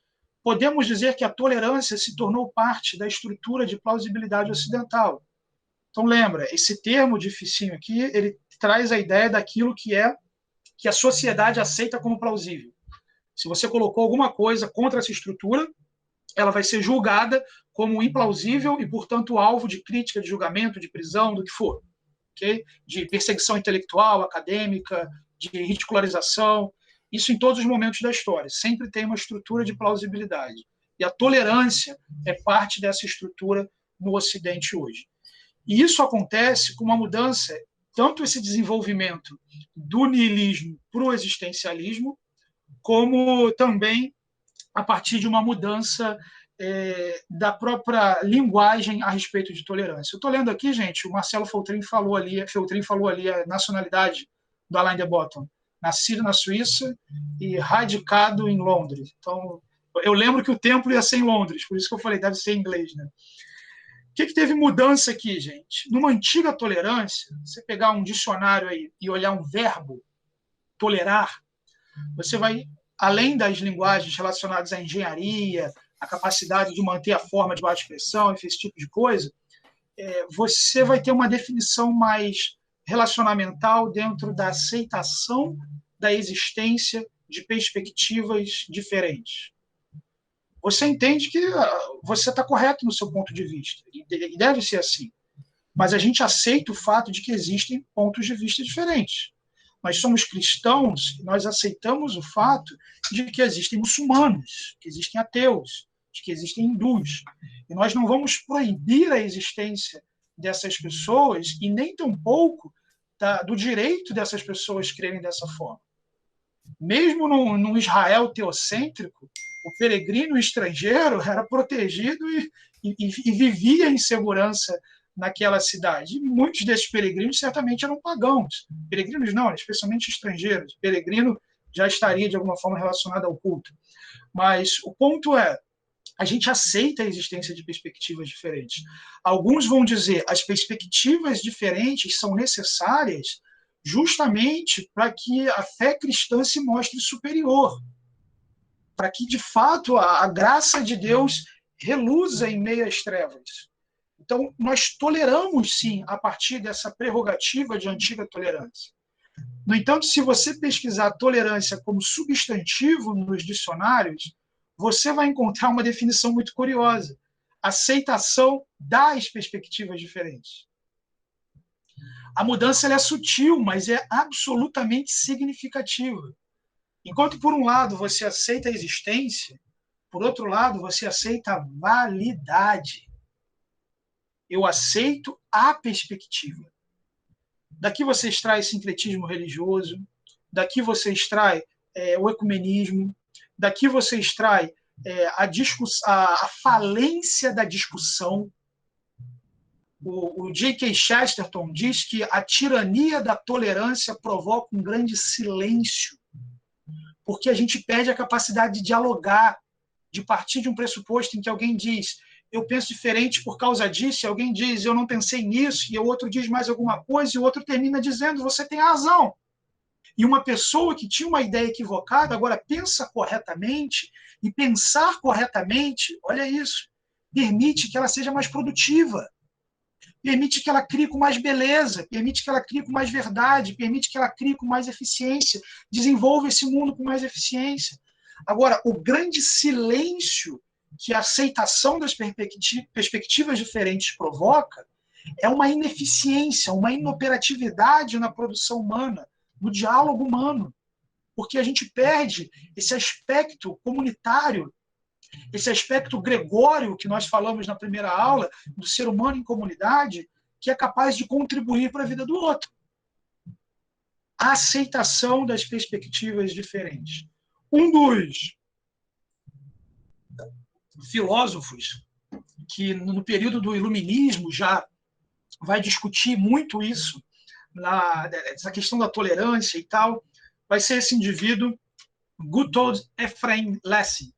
podemos dizer que a tolerância se tornou parte da estrutura de plausibilidade ocidental. Então lembra, esse termo dificinho aqui, ele traz a ideia daquilo que a sociedade aceita como plausível. Se você colocou alguma coisa contra essa estrutura, ela vai ser julgada como implausível e, portanto, alvo de crítica, de julgamento, de prisão, do que for. Okay? De perseguição intelectual, acadêmica, de ridicularização. Isso em todos os momentos da história. Sempre tem uma estrutura de plausibilidade. E a tolerância é parte dessa estrutura no Ocidente hoje. E isso acontece com uma mudança, tanto esse desenvolvimento do niilismo para o existencialismo, como também a partir de uma mudança da própria linguagem a respeito de tolerância. Eu estou lendo aqui, gente, o Marcelo Feltrin falou ali a nacionalidade do Alain de Botton. Nascido na Suíça e radicado em Londres. Então, eu lembro que o templo ia ser em Londres, por isso que eu falei, deve ser em inglês, né? O que teve mudança aqui, gente? Numa antiga tolerância, você pegar um dicionário aí e olhar um verbo, tolerar, você vai, além das linguagens relacionadas à engenharia, a capacidade de manter a forma de baixa pressão, esse tipo de coisa, você vai ter uma definição mais relacionamental dentro da aceitação da existência de perspectivas diferentes. Você entende que você está correto no seu ponto de vista, e deve ser assim. Mas a gente aceita o fato de que existem pontos de vista diferentes. Nós somos cristãos e nós aceitamos o fato de que existem muçulmanos, que existem ateus, de que existem hindus. E nós não vamos proibir a existência dessas pessoas e nem tampouco do direito dessas pessoas crerem dessa forma. Mesmo num Israel teocêntrico, o peregrino estrangeiro era protegido e vivia em segurança naquela cidade. E muitos desses peregrinos certamente eram pagãos. Peregrinos não, especialmente estrangeiros. Peregrino já estaria de alguma forma relacionado ao culto. Mas o ponto é, a gente aceita a existência de perspectivas diferentes. Alguns vão dizer as perspectivas diferentes são necessárias justamente para que a fé cristã se mostre superior, para que, de fato, a graça de Deus reluza em meio às trevas. Então, nós toleramos, sim, a partir dessa prerrogativa de antiga tolerância. No entanto, se você pesquisar tolerância como substantivo nos dicionários, você vai encontrar uma definição muito curiosa: aceitação das perspectivas diferentes. A mudança ela é sutil, mas é absolutamente significativa. Enquanto, por um lado, você aceita a existência, por outro lado, você aceita a validade. Eu aceito a perspectiva. Daqui você extrai sincretismo religioso, daqui você extrai o ecumenismo, daqui você extrai a falência da discussão. O J.K. Chesterton diz que a tirania da tolerância provoca um grande silêncio, porque a gente perde a capacidade de dialogar, de partir de um pressuposto em que alguém diz eu penso diferente por causa disso, e alguém diz eu não pensei nisso, e o outro diz mais alguma coisa, e o outro termina dizendo você tem razão. E uma pessoa que tinha uma ideia equivocada agora pensa corretamente, e pensar corretamente, olha isso, permite que ela seja mais produtiva, permite que ela crie com mais beleza, permite que ela crie com mais verdade, permite que ela crie com mais eficiência, desenvolva esse mundo com mais eficiência. Agora, o grande silêncio que a aceitação das perspectivas diferentes provoca é uma ineficiência, uma inoperatividade na produção humana, no diálogo humano, porque a gente perde esse aspecto comunitário, esse aspecto gregório que nós falamos na primeira aula, do ser humano em comunidade, que é capaz de contribuir para a vida do outro. A aceitação das perspectivas diferentes. Um dos filósofos que no período do iluminismo já vai discutir muito isso, essa questão da tolerância e tal, vai ser esse indivíduo, Gotthold Ephraim Lessing.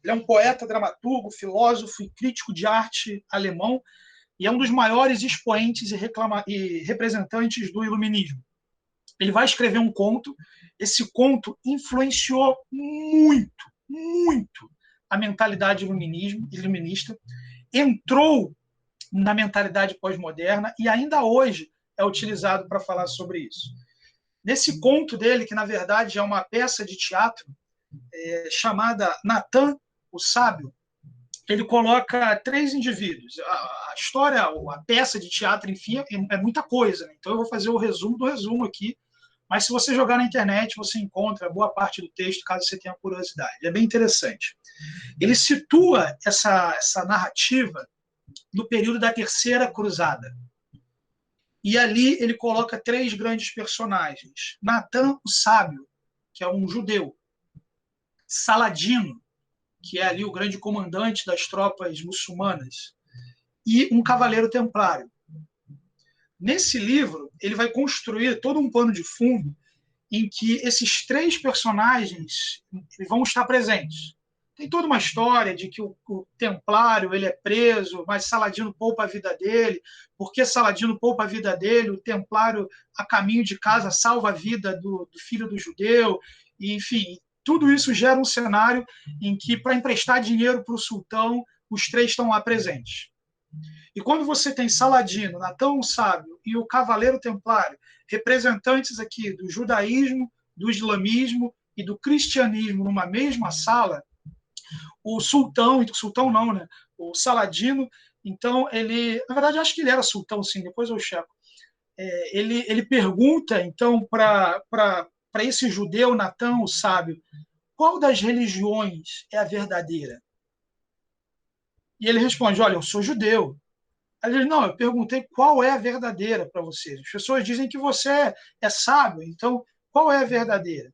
Ele é um poeta, dramaturgo, filósofo e crítico de arte alemão e é um dos maiores expoentes e representantes do iluminismo. Ele vai escrever um conto. Esse conto influenciou muito a mentalidade iluminista, entrou na mentalidade pós-moderna e ainda hoje é utilizado para falar sobre isso. Nesse conto dele, que na verdade é uma peça de teatro chamada Natan, o Sábio, ele coloca 3 indivíduos. A história, a peça de teatro, enfim, é muita coisa, né? Então eu vou fazer o resumo do resumo aqui, mas se você jogar na internet, você encontra boa parte do texto, caso você tenha curiosidade. É bem interessante. Ele situa essa narrativa no período da Terceira Cruzada. E ali ele coloca 3 grandes personagens. Natan, o Sábio, que é um judeu. Saladino, que é ali o grande comandante das tropas muçulmanas. E um cavaleiro templário. Nesse livro, ele vai construir todo um pano de fundo em que esses 3 personagens vão estar presentes. Tem toda uma história de que o templário ele é preso, mas Saladino poupa a vida dele. Porque Saladino poupa a vida dele, o templário, a caminho de casa, salva a vida do filho do judeu. E, enfim, tudo isso gera um cenário em que, para emprestar dinheiro para o sultão, os 3 estão lá presentes. E quando você tem Saladino, Natão o Sábio e o Cavaleiro Templário, representantes aqui do judaísmo, do islamismo e do cristianismo numa mesma sala, o sultão não, né? O Saladino, então ele, na verdade, acho que ele era sultão, sim, depois eu checo. Ele pergunta, então, para esse judeu, Natão o Sábio, qual das religiões é a verdadeira? E ele responde, olha, eu sou judeu. Aí ele diz, não, eu perguntei qual é a verdadeira para vocês. As pessoas dizem que você é sábio, então qual é a verdadeira?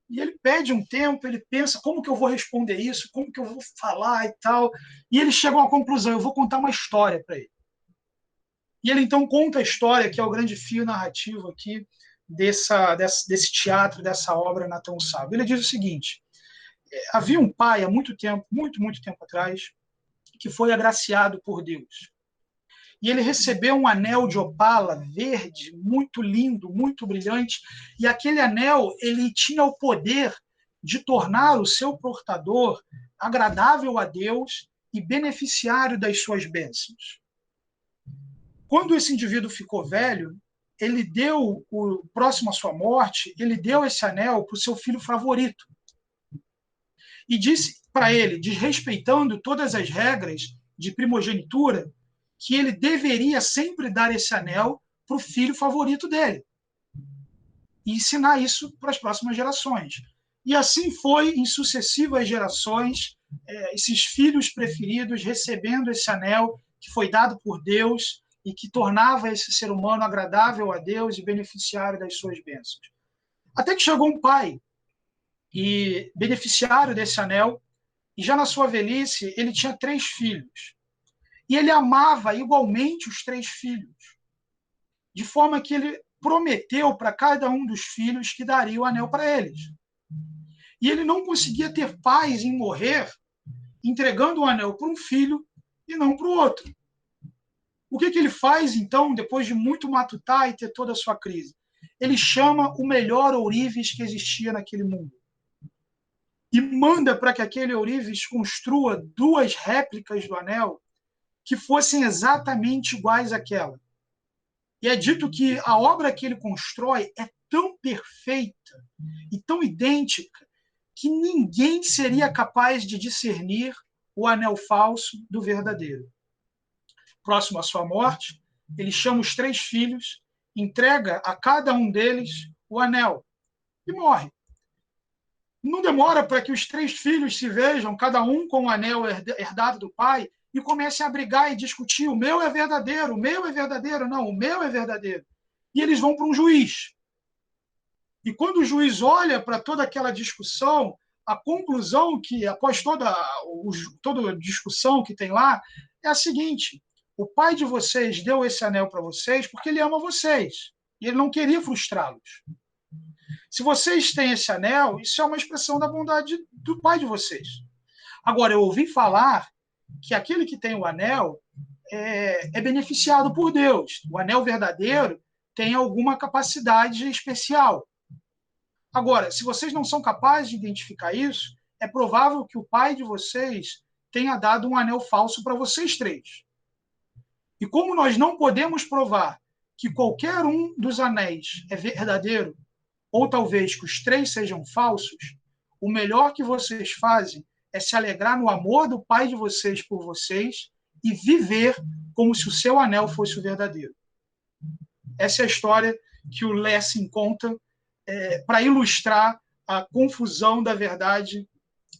E ele pede um tempo, ele pensa, como que eu vou responder isso? Como que eu vou falar e tal? E ele chega a uma conclusão, eu vou contar uma história para ele. E ele então conta a história, que é o grande fio narrativo aqui desse teatro, dessa obra Natão Sábio. Ele diz o seguinte, havia um pai há muito tempo, muito tempo atrás, que foi agraciado por Deus. E ele recebeu um anel de opala verde, muito lindo, muito brilhante, e aquele anel ele tinha o poder de tornar o seu portador agradável a Deus e beneficiário das suas bênçãos. Quando esse indivíduo ficou velho, ele deu, próximo à sua morte, ele deu esse anel para o seu filho favorito. E disse para ele, desrespeitando todas as regras de primogenitura, que ele deveria sempre dar esse anel para o filho favorito dele e ensinar isso para as próximas gerações. E assim foi em sucessivas gerações, esses filhos preferidos recebendo esse anel que foi dado por Deus e que tornava esse ser humano agradável a Deus e beneficiário das suas bênçãos. Até que chegou um pai e beneficiário desse anel, e já na sua velhice ele tinha 3 filhos. E ele amava igualmente os 3 filhos, de forma que ele prometeu para cada um dos filhos que daria o anel para eles. E ele não conseguia ter paz em morrer entregando o anel para um filho e não para o outro. O que ele faz, então, depois de muito matutar e ter toda a sua crise? Ele chama o melhor ourives que existia naquele mundo e manda para que aquele ourives construa 2 réplicas do anel que fossem exatamente iguais àquela. E é dito que a obra que ele constrói é tão perfeita e tão idêntica que ninguém seria capaz de discernir o anel falso do verdadeiro. Próximo à sua morte, ele chama os 3 filhos, entrega a cada um deles o anel e morre. Não demora para que os 3 filhos se vejam, cada um com o anel herdado do pai, e comecem a brigar e discutir, o meu é verdadeiro, não, o meu é verdadeiro. E eles vão para um juiz. E quando o juiz olha para toda aquela discussão, a conclusão que, após toda a discussão que tem lá, é a seguinte, o pai de vocês deu esse anel para vocês porque ele ama vocês, e ele não queria frustrá-los. Se vocês têm esse anel, isso é uma expressão da bondade do pai de vocês. Agora, eu ouvi falar que aquele que tem o anel é beneficiado por Deus. O anel verdadeiro tem alguma capacidade especial. Agora, se vocês não são capazes de identificar isso, é provável que o pai de vocês tenha dado um anel falso para vocês 3. E como nós não podemos provar que qualquer um dos anéis é verdadeiro, ou talvez que os 3 sejam falsos, o melhor que vocês fazem é se alegrar no amor do pai de vocês por vocês e viver como se o seu anel fosse o verdadeiro. Essa é a história que o Lessing conta para ilustrar a confusão da verdade,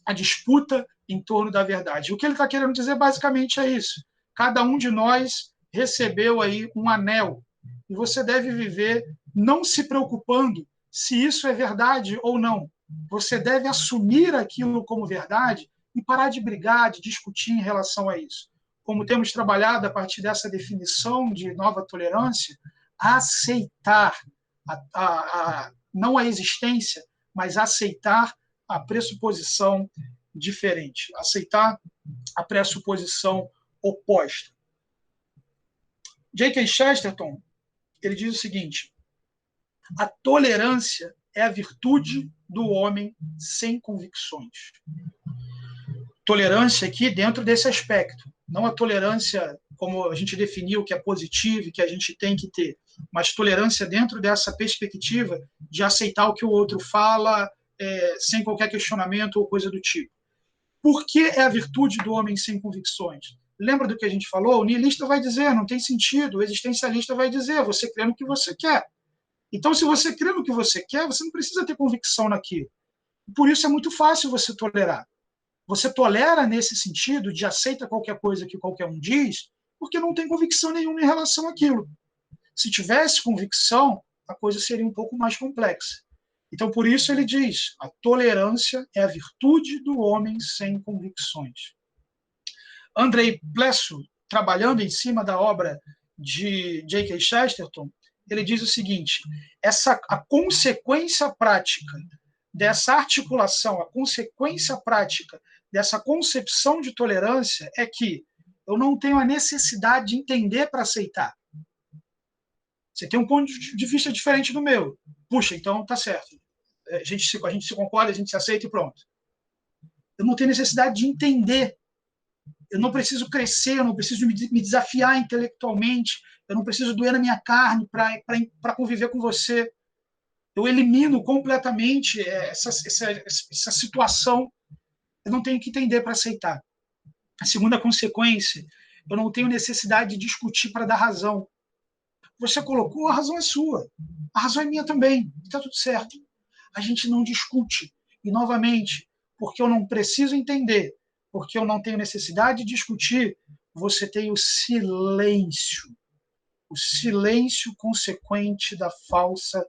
a disputa em torno da verdade. O que ele está querendo dizer basicamente é isso. Cada um de nós recebeu aí um anel e você deve viver não se preocupando se isso é verdade ou não. Você deve assumir aquilo como verdade e parar de brigar, de discutir em relação a isso. Como temos trabalhado a partir dessa definição de nova tolerância, aceitar não a existência, mas aceitar a pressuposição diferente, aceitar a pressuposição oposta. J.K. Chesterton, ele diz o seguinte, a tolerância é a virtude do homem sem convicções. Tolerância aqui dentro desse aspecto, não a tolerância como a gente definiu que é positivo e que a gente tem que ter, mas tolerância dentro dessa perspectiva de aceitar o que o outro fala sem qualquer questionamento ou coisa do tipo. Por que é a virtude do homem sem convicções? Lembra do que a gente falou? O niilista vai dizer, não tem sentido. O existencialista vai dizer, você crê no que você quer. Então, se você crê no que você quer, você não precisa ter convicção naquilo. Por isso é muito fácil você tolerar. Você tolera nesse sentido de aceita qualquer coisa que qualquer um diz, porque não tem convicção nenhuma em relação àquilo. Se tivesse convicção, a coisa seria um pouco mais complexa. Então, por isso ele diz, a tolerância é a virtude do homem sem convicções. Andrei Plesso, trabalhando em cima da obra de J.K. Chesterton, ele diz o seguinte, a consequência prática dessa articulação, a consequência prática dessa concepção de tolerância é que eu não tenho a necessidade de entender para aceitar. Você tem um ponto de vista diferente do meu. Puxa, então tá certo. A gente se concorda, a gente se aceita e pronto. Eu não tenho necessidade de entender. Eu não preciso crescer, eu não preciso me desafiar intelectualmente, eu não preciso doer na minha carne para conviver com você. Eu elimino completamente essa situação. Eu não tenho que entender para aceitar. A segunda consequência, eu não tenho necessidade de discutir para dar razão. Você colocou, a razão é sua. A razão é minha também. Está tudo certo. A gente não discute. E, novamente, porque eu não preciso entender, porque eu não tenho necessidade de discutir, você tem o silêncio consequente da falsa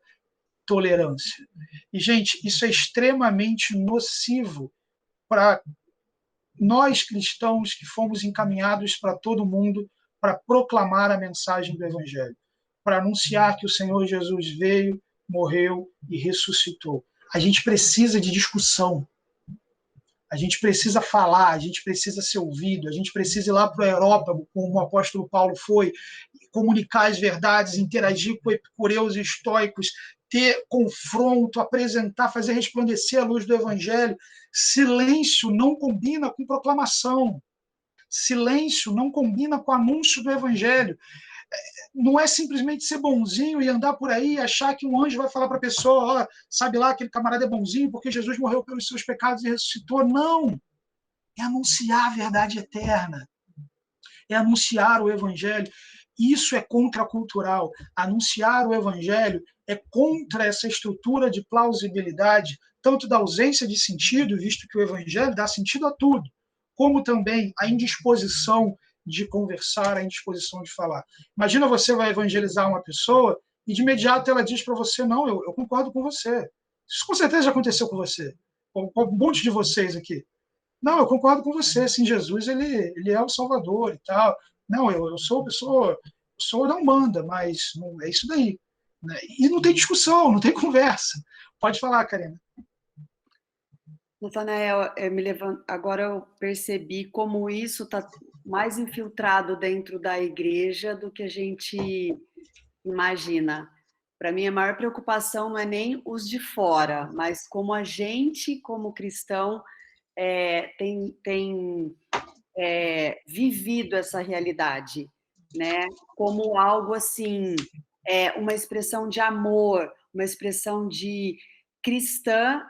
tolerância. E, gente, isso é extremamente nocivo para nós cristãos que fomos encaminhados para todo mundo para proclamar a mensagem do Evangelho, para anunciar que o Senhor Jesus veio, morreu e ressuscitou. A gente precisa de discussão. A gente precisa falar, a gente precisa ser ouvido, a gente precisa ir lá para o aerópago, como o apóstolo Paulo foi, comunicar as verdades, interagir com epicureus e estoicos, ter confronto, apresentar, fazer resplandecer a luz do evangelho. Silêncio não combina com proclamação. Silêncio não combina com o anúncio do evangelho. Não é simplesmente ser bonzinho e andar por aí e achar que um anjo vai falar para a pessoa, sabe lá, aquele camarada é bonzinho porque Jesus morreu pelos seus pecados e ressuscitou. Não! É anunciar a verdade eterna. É anunciar o evangelho. Isso é contracultural. Anunciar o evangelho é contra essa estrutura de plausibilidade, tanto da ausência de sentido, visto que o evangelho dá sentido a tudo, como também a indisposição de conversar, a indisposição de falar. Imagina você vai evangelizar uma pessoa e de imediato ela diz para você, não, eu concordo com você. Isso com certeza já aconteceu com você, com um monte de vocês aqui. Não, eu concordo com você, sim, Jesus ele é o Salvador e tal. Não, eu sou pessoa, sou da Umbanda, mas não é isso daí. Né? E não tem discussão, não tem conversa. Pode falar, Karina. Natanael, agora eu percebi como isso está mais infiltrado dentro da igreja do que a gente imagina. Para mim, a maior preocupação não é nem os de fora, mas como a gente, como cristão, tem vivido essa realidade, né? Como algo assim, uma expressão de amor, uma expressão de cristã,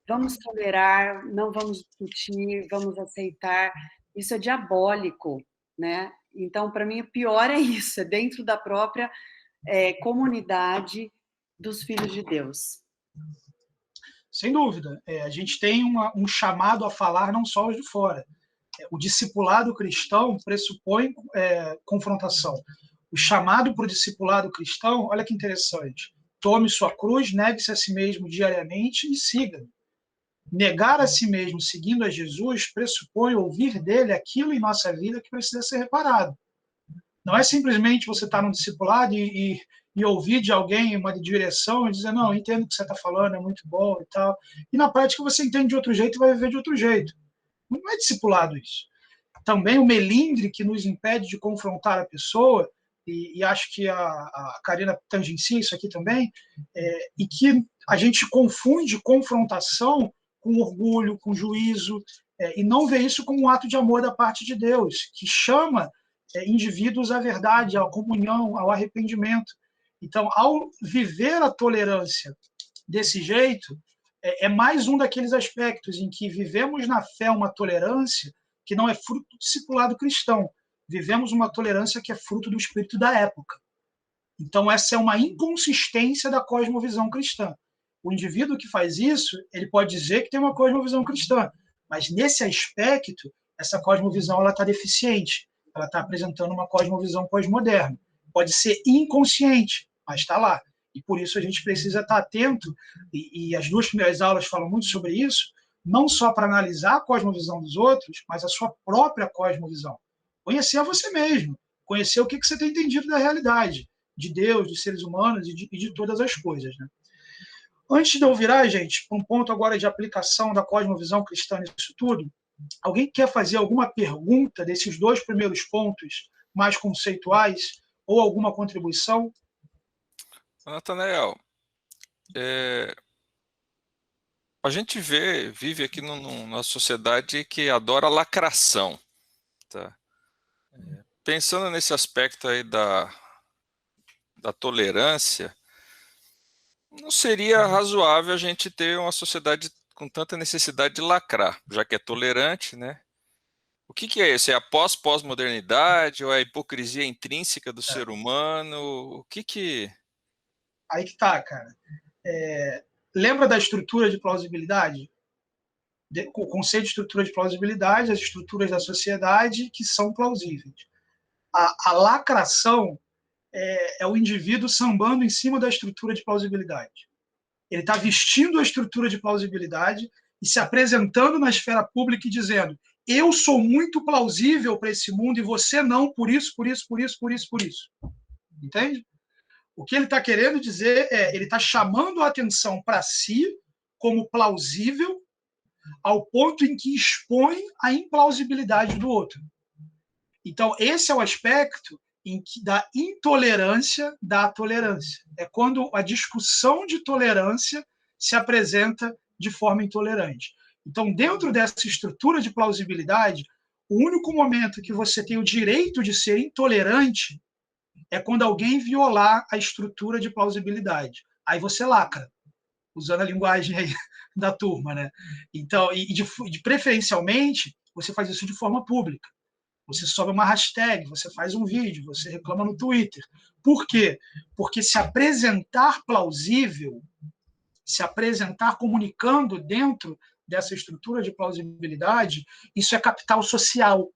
vamos tolerar, não vamos discutir, vamos aceitar. Isso é diabólico, né? Então, para mim, o pior é isso, é dentro da própria comunidade dos filhos de Deus. Sem dúvida. A gente tem um chamado a falar não só os de fora. O discipulado cristão pressupõe confrontação. O chamado para o discipulado cristão, olha que interessante, tome sua cruz, negue-se a si mesmo diariamente e siga. Negar a si mesmo seguindo a Jesus pressupõe ouvir dele aquilo em nossa vida que precisa ser reparado. Não é simplesmente você estar no discipulado e ouvir de alguém uma direção e dizer, não, eu entendo o que você está falando, é muito bom e tal. E na prática você entende de outro jeito e vai viver de outro jeito. Não é discipulado isso. Também o melindre que nos impede de confrontar a pessoa, e acho que a Karina tangencia isso aqui também, e que a gente confunde confrontação com orgulho, com juízo, e não vê isso como um ato de amor da parte de Deus, que chama indivíduos à verdade, à comunhão, ao arrependimento. Então, ao viver a tolerância desse jeito, é mais um daqueles aspectos em que vivemos na fé uma tolerância que não é fruto do discipulado cristão. Vivemos uma tolerância que é fruto do espírito da época. Então, essa é uma inconsistência da cosmovisão cristã. O indivíduo que faz isso, ele pode dizer que tem uma cosmovisão cristã, mas nesse aspecto, essa cosmovisão está deficiente. Ela está apresentando uma cosmovisão pós-moderna. Pode ser inconsciente, mas está lá. E por isso a gente precisa estar atento, e as duas primeiras aulas falam muito sobre isso, não só para analisar a cosmovisão dos outros, mas a sua própria cosmovisão. Conhecer a você mesmo, conhecer o que você tem entendido da realidade, de Deus, dos seres humanos e de todas as coisas. Né? Antes de eu virar, gente, um ponto agora de aplicação da cosmovisão cristã nisso tudo, alguém quer fazer alguma pergunta desses dois primeiros pontos mais conceituais ou alguma contribuição? Natanael, a gente vive aqui numa sociedade que adora lacração. Tá? Pensando nesse aspecto aí da tolerância, não seria razoável a gente ter uma sociedade com tanta necessidade de lacrar, já que é tolerante, né? O que é isso? É a pós-modernidade ou é a hipocrisia intrínseca do ser humano? O que... Aí que tá, cara. Lembra da estrutura de plausibilidade? O conceito de estrutura de plausibilidade, as estruturas da sociedade que são plausíveis. A lacração é o indivíduo sambando em cima da estrutura de plausibilidade. Ele está vestindo a estrutura de plausibilidade e se apresentando na esfera pública e dizendo: eu sou muito plausível para esse mundo e você não, por isso, por isso, por isso, por isso, por isso. Entende? O que ele está querendo dizer ele está chamando a atenção para si como plausível ao ponto em que expõe a implausibilidade do outro. Então, esse é o aspecto da intolerância da tolerância. É quando a discussão de tolerância se apresenta de forma intolerante. Então, dentro dessa estrutura de plausibilidade, o único momento que você tem o direito de ser intolerante é quando alguém violar a estrutura de plausibilidade. Aí você lacra, usando a linguagem aí da turma, né? Então, preferencialmente, você faz isso de forma pública. Você sobe uma hashtag, você faz um vídeo, você reclama no Twitter. Por quê? Porque se apresentar plausível, se apresentar comunicando dentro dessa estrutura de plausibilidade, isso é capital social.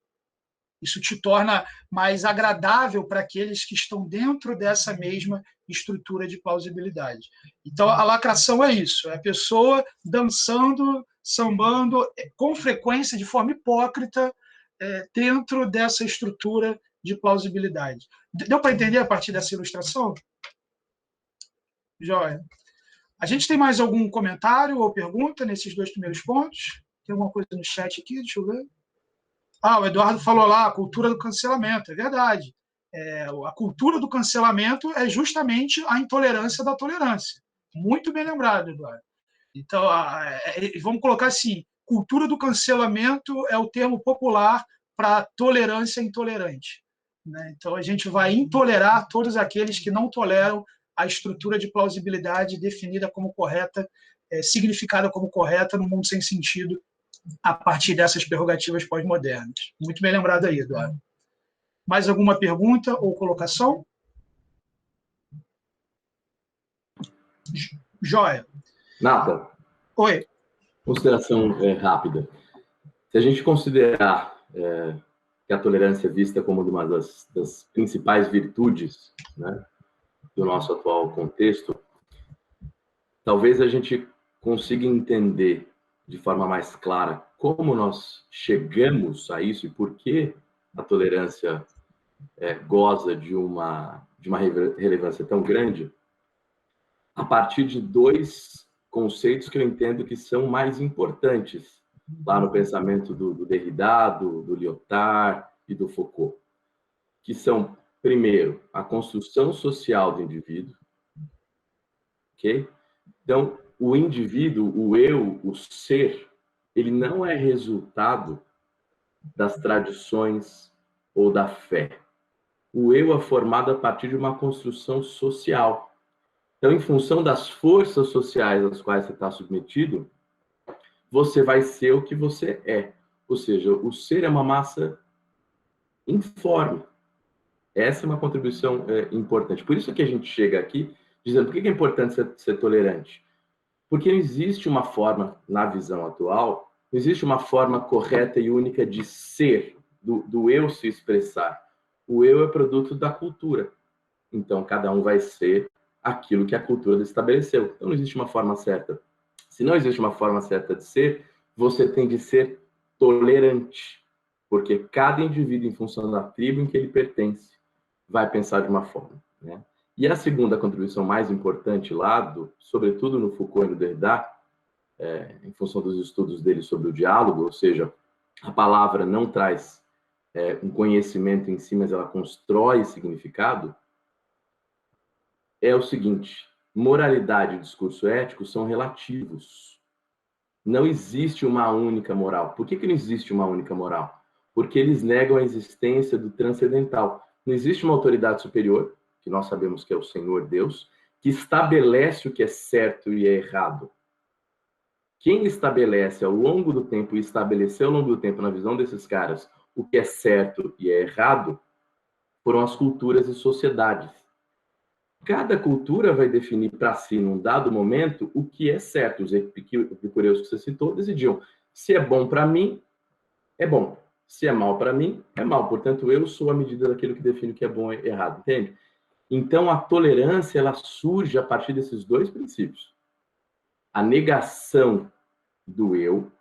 Isso te torna mais agradável para aqueles que estão dentro dessa mesma estrutura de plausibilidade. Então, a lacração é isso, é a pessoa dançando, sambando, com frequência, de forma hipócrita, dentro dessa estrutura de plausibilidade. Deu para entender a partir dessa ilustração? Joia. A gente tem mais algum comentário ou pergunta nesses dois primeiros pontos? Tem alguma coisa no chat aqui? Deixa eu ver. O Eduardo falou lá, a cultura do cancelamento. É verdade. A cultura do cancelamento é justamente a intolerância da tolerância. Muito bem lembrado, Eduardo. Então, vamos colocar assim, cultura do cancelamento é o termo popular para tolerância intolerante. Né? Então, a gente vai intolerar todos aqueles que não toleram a estrutura de plausibilidade definida como correta, significada como correta no mundo sem sentido, a partir dessas prerrogativas pós-modernas. Muito bem lembrado aí, Eduardo. Mais alguma pergunta ou colocação? Joia. Nata. Oi. Consideração rápida. Se a gente considerar que a tolerância é vista como uma das principais virtudes, né, do nosso atual contexto, talvez a gente consiga entender de forma mais clara como nós chegamos a isso e por que a tolerância goza de uma relevância tão grande, a partir de dois conceitos que eu entendo que são mais importantes lá no pensamento do Derrida, do Lyotard e do Foucault, que são, primeiro, a construção social do indivíduo, ok? Então, o indivíduo, o eu, o ser, ele não é resultado das tradições ou da fé. o eu é formado a partir de uma construção social. Então, em função das forças sociais às quais você está submetido, você vai ser o que você é. Ou seja, o ser é uma massa informe. Essa é uma contribuição importante. Por isso que a gente chega aqui dizendo por que é importante ser tolerante. Porque não existe uma forma, na visão atual, não existe uma forma correta e única de ser, do eu se expressar. O eu é produto da cultura. Então, cada um vai ser aquilo que a cultura estabeleceu. Então, não existe uma forma certa. Se não existe uma forma certa de ser, você tem de ser tolerante. Porque cada indivíduo, em função da tribo em que ele pertence, vai pensar de uma forma, né? E a segunda contribuição mais importante lá, sobretudo no Foucault e no Derrida, em função dos estudos dele sobre o diálogo, ou seja, a palavra não traz um conhecimento em si, mas ela constrói significado, é o seguinte: moralidade e discurso ético são relativos. Não existe uma única moral. Por que não existe uma única moral? Porque eles negam a existência do transcendental. Não existe uma autoridade superior, que nós sabemos que é o Senhor Deus, que estabelece o que é certo e é errado. Quem estabelece ao longo do tempo, e estabeleceu ao longo do tempo, na visão desses caras, o que é certo e é errado, foram as culturas e sociedades. Cada cultura vai definir para si, num dado momento, o que é certo. Os epicureus que você citou decidiam: se é bom para mim, é bom. Se é mal para mim, é mal. Portanto, eu sou a medida daquilo que define o que é bom e errado, entende? Então, a tolerância, ela surge a partir desses dois princípios. A negação do eu.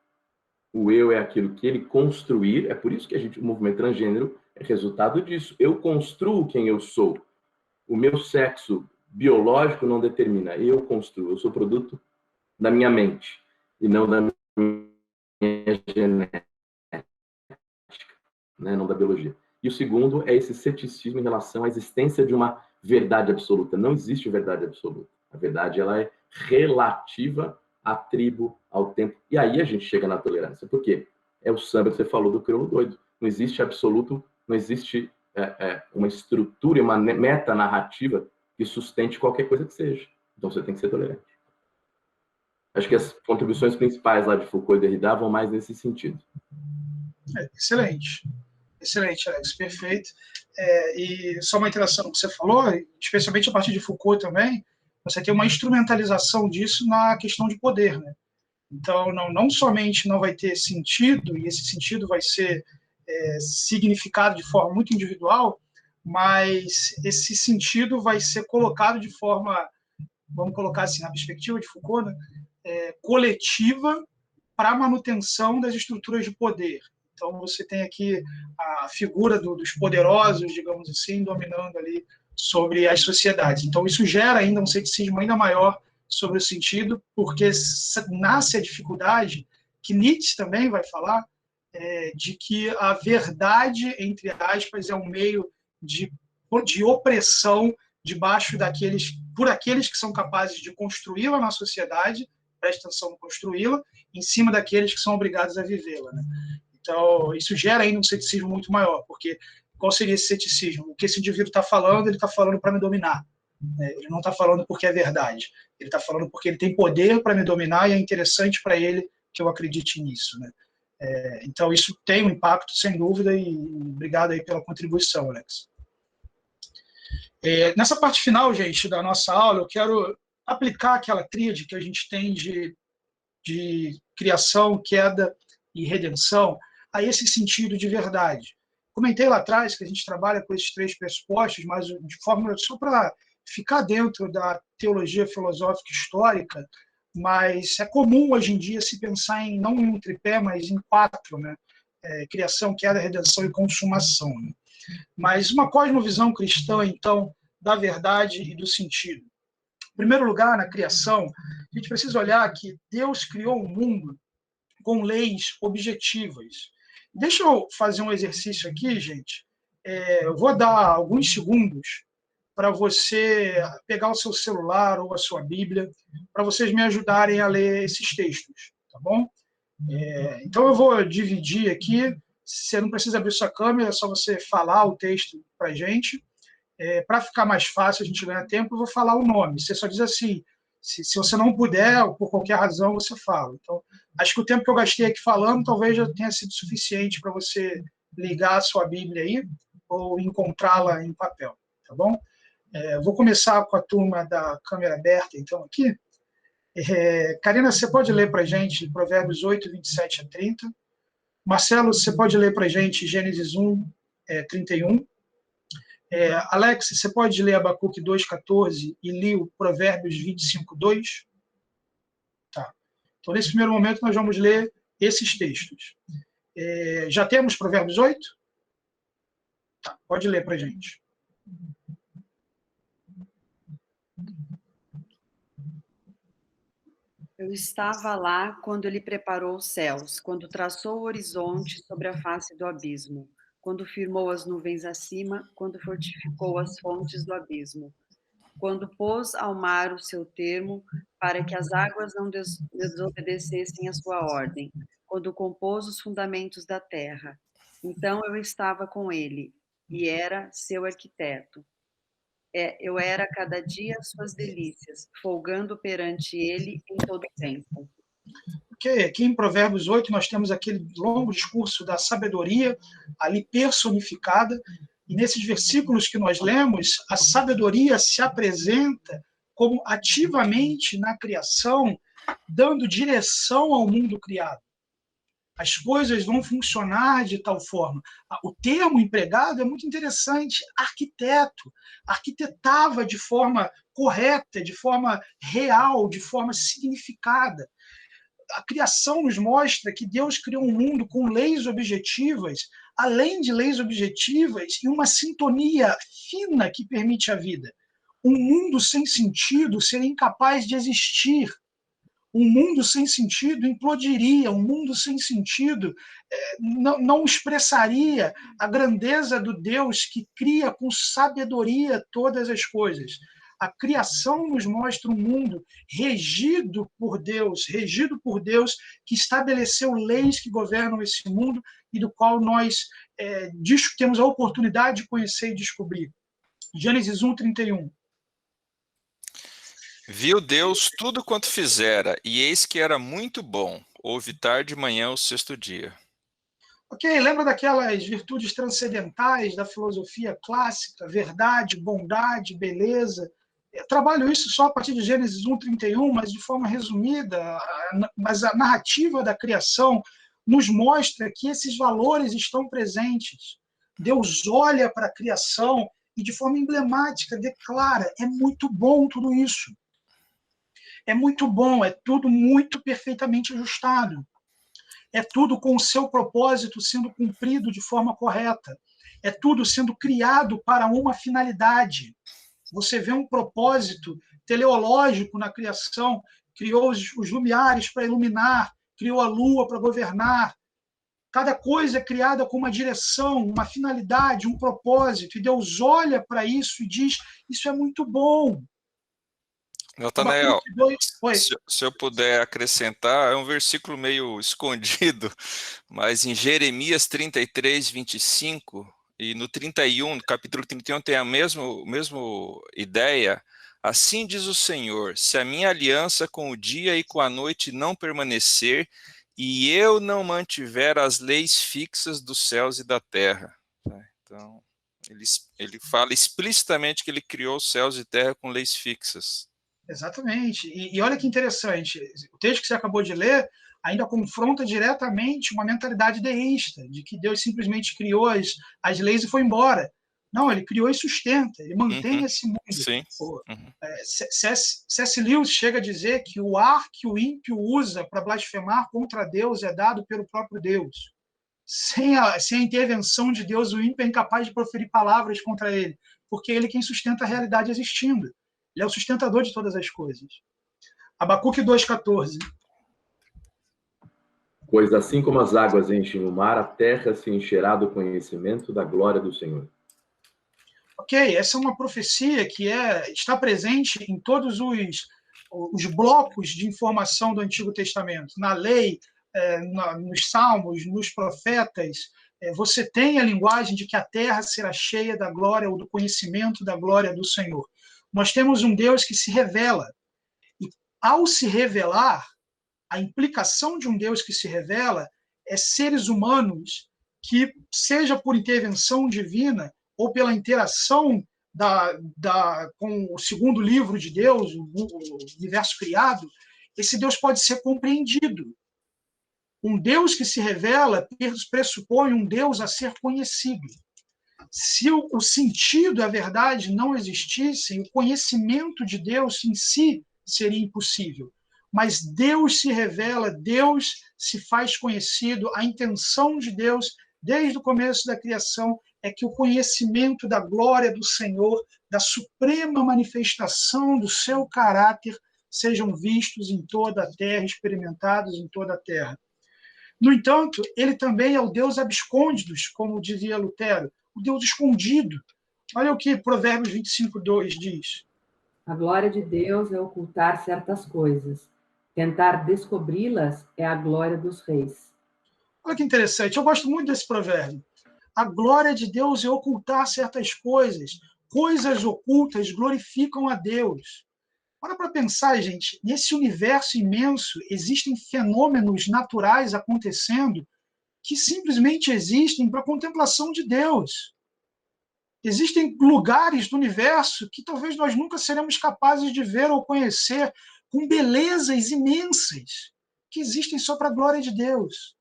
O eu é aquilo que ele construir. É por isso que o movimento transgênero é resultado disso. Eu construo quem eu sou. O meu sexo biológico não determina. Eu construo. Eu sou produto da minha mente e não da minha genética, né? Não da biologia. E o segundo é esse ceticismo em relação à existência de uma verdade absoluta. Não existe verdade absoluta. A verdade, ela é relativa à tribo, ao tempo. E aí a gente chega na tolerância. Por quê? É o samba que você falou do crioulo doido. Não existe absoluto, não existe uma estrutura e uma metanarrativa que sustente qualquer coisa que seja. Então você tem que ser tolerante. Acho que as contribuições principais lá de Foucault e Derrida vão mais nesse sentido. Excelente. Excelente, Alex, perfeito. E só uma interação no que você falou, especialmente a partir de Foucault também, você tem uma instrumentalização disso na questão de poder, né? Então, não somente não vai ter sentido, e esse sentido vai ser significado de forma muito individual, mas esse sentido vai ser colocado de forma, vamos colocar assim, na perspectiva de Foucault, né, coletiva para a manutenção das estruturas de poder. Então, você tem aqui a figura dos poderosos, digamos assim, dominando ali sobre as sociedades. Então, isso gera ainda um ceticismo ainda maior sobre o sentido, porque nasce a dificuldade, que Nietzsche também vai falar, de que a verdade, entre aspas, é um meio de opressão debaixo por aqueles que são capazes de construí-la na sociedade, presta atenção no construí-la, em cima daqueles que são obrigados a vivê-la, né? Então, isso gera ainda um ceticismo muito maior, porque qual seria esse ceticismo? O que esse indivíduo está falando, ele está falando para me dominar. Ele não está falando porque é verdade. Ele está falando porque ele tem poder para me dominar e é interessante para ele que eu acredite nisso, né? Então, isso tem um impacto, sem dúvida, e obrigado aí pela contribuição, Alex. Nessa parte final, gente, da nossa aula, eu quero aplicar aquela tríade que a gente tem de criação, queda e redenção a esse sentido de verdade. Comentei lá atrás que a gente trabalha com esses três pressupostos, mas de forma só para ficar dentro da teologia filosófica histórica, mas é comum hoje em dia se pensar não em um tripé, mas em quatro, né? Criação, queda, redenção e consumação, né? Mas uma cosmovisão cristã, então, da verdade e do sentido. Em primeiro lugar, na criação, a gente precisa olhar que Deus criou o mundo com leis objetivas. Deixa eu fazer um exercício aqui, gente. Eu vou dar alguns segundos para você pegar o seu celular ou a sua Bíblia, para vocês me ajudarem a ler esses textos, tá bom? Então, eu vou dividir aqui você não precisa abrir sua câmera, é só você falar o texto para a gente. Para ficar mais fácil, a gente ganhar tempo, eu vou falar o nome. Você só diz assim, se você não puder, ou por qualquer razão, você fala. Então, acho que o tempo que eu gastei aqui falando talvez já tenha sido suficiente para você ligar a sua Bíblia aí ou encontrá-la em papel, tá bom? Vou começar com a turma da câmera aberta, então, aqui. Karina, você pode ler para a gente Provérbios 8, 27 a 30. Marcelo, você pode ler para a gente Gênesis 1, 31. Alex, você pode ler Abacuque 2,14 e ler o Provérbios 25, 2? Tá. Então, nesse primeiro momento, nós vamos ler esses textos. Já temos Provérbios 8? Tá, pode ler para a gente. Eu estava lá quando ele preparou os céus, quando traçou o horizonte sobre a face do abismo, quando firmou as nuvens acima, quando fortificou as fontes do abismo, quando pôs ao mar o seu termo, para que as águas não desobedecessem a sua ordem, quando compôs os fundamentos da terra. Então eu estava com ele, e era seu arquiteto. Eu era cada dia suas delícias, folgando perante ele em todo tempo. Okay. Aqui em Provérbios 8 nós temos aquele longo discurso da sabedoria ali personificada, e nesses versículos que nós lemos, a sabedoria se apresenta como ativamente na criação, dando direção ao mundo criado. As coisas vão funcionar de tal forma. O termo empregado é muito interessante, arquiteto. Arquitetava de forma correta, de forma real, de forma significada. A criação nos mostra que Deus criou um mundo com leis objetivas, além de leis objetivas, e uma sintonia fina que permite a vida. Um mundo sem sentido seria incapaz de existir. Um mundo sem sentido implodiria, um mundo sem sentido não expressaria a grandeza do Deus que cria com sabedoria todas as coisas. A criação nos mostra um mundo regido por Deus que estabeleceu leis que governam esse mundo e do qual nós temos a oportunidade de conhecer e descobrir. Gênesis 1, 31. Viu Deus tudo quanto fizera, e eis que era muito bom. Houve tarde e manhã o sexto dia. Ok, lembra daquelas virtudes transcendentais da filosofia clássica, verdade, bondade, beleza? Eu trabalho isso só a partir de Gênesis 1, 31, mas de forma resumida. Mas a narrativa da criação nos mostra que esses valores estão presentes. Deus olha para a criação e, de forma emblemática, declara: é muito bom tudo isso. É muito bom, é tudo muito perfeitamente ajustado. É tudo com o seu propósito sendo cumprido de forma correta. É tudo sendo criado para uma finalidade. Você vê um propósito teleológico na criação, criou os lumiares para iluminar, criou a lua para governar. Cada coisa é criada com uma direção, uma finalidade, um propósito, e Deus olha para isso e diz: isso é muito bom. Natanael, se eu puder acrescentar, é um versículo meio escondido, mas em Jeremias 33, 25, e no 31, no capítulo 31, tem a mesma ideia. Assim diz o Senhor: se a minha aliança com o dia e com a noite não permanecer, e eu não mantiver as leis fixas dos céus e da terra. Então, ele fala explicitamente que ele criou os céus e terra com leis fixas. Exatamente. E olha que interessante, o texto que você acabou de ler ainda confronta diretamente uma mentalidade deísta, de que Deus simplesmente criou as leis e foi embora. Não, ele criou e sustenta, ele mantém esse mundo. Sim. C.S. Lewis chega a dizer que o ar que o ímpio usa para blasfemar contra Deus é dado pelo próprio Deus. Sem a intervenção de Deus, o ímpio é incapaz de proferir palavras contra ele, porque ele é quem sustenta a realidade existindo. Ele é o sustentador de todas as coisas. Abacuque 2,14. Pois assim como as águas enchem o mar, a terra se encherá do conhecimento da glória do Senhor. Ok, essa é uma profecia que está presente em todos os blocos de informação do Antigo Testamento. Na lei, nos Salmos, nos profetas, você tem a linguagem de que a terra será cheia da glória ou do conhecimento da glória do Senhor. Nós temos um Deus que se revela. E, ao se revelar, a implicação de um Deus que se revela é seres humanos que, seja por intervenção divina ou pela interação com o segundo livro de Deus, o universo criado, esse Deus pode ser compreendido. Um Deus que se revela pressupõe um Deus a ser conhecido. Se o sentido, a verdade, não existissem, o conhecimento de Deus em si seria impossível. Mas Deus se revela, Deus se faz conhecido. A intenção de Deus, desde o começo da criação, é que o conhecimento da glória do Senhor, da suprema manifestação do seu caráter, sejam vistos em toda a terra, experimentados em toda a terra. No entanto, ele também é o Deus abscôndidos, como dizia Lutero, o Deus escondido. Olha o que Provérbios 25:2 diz. A glória de Deus é ocultar certas coisas. Tentar descobri-las é a glória dos reis. Olha que interessante, eu gosto muito desse provérbio. A glória de Deus é ocultar certas coisas. Coisas ocultas glorificam a Deus. Para pensar, gente, nesse universo imenso existem fenômenos naturais acontecendo que simplesmente existem para a contemplação de Deus. Existem lugares do universo que talvez nós nunca seremos capazes de ver ou conhecer, com belezas imensas, que existem só para a glória de Deus.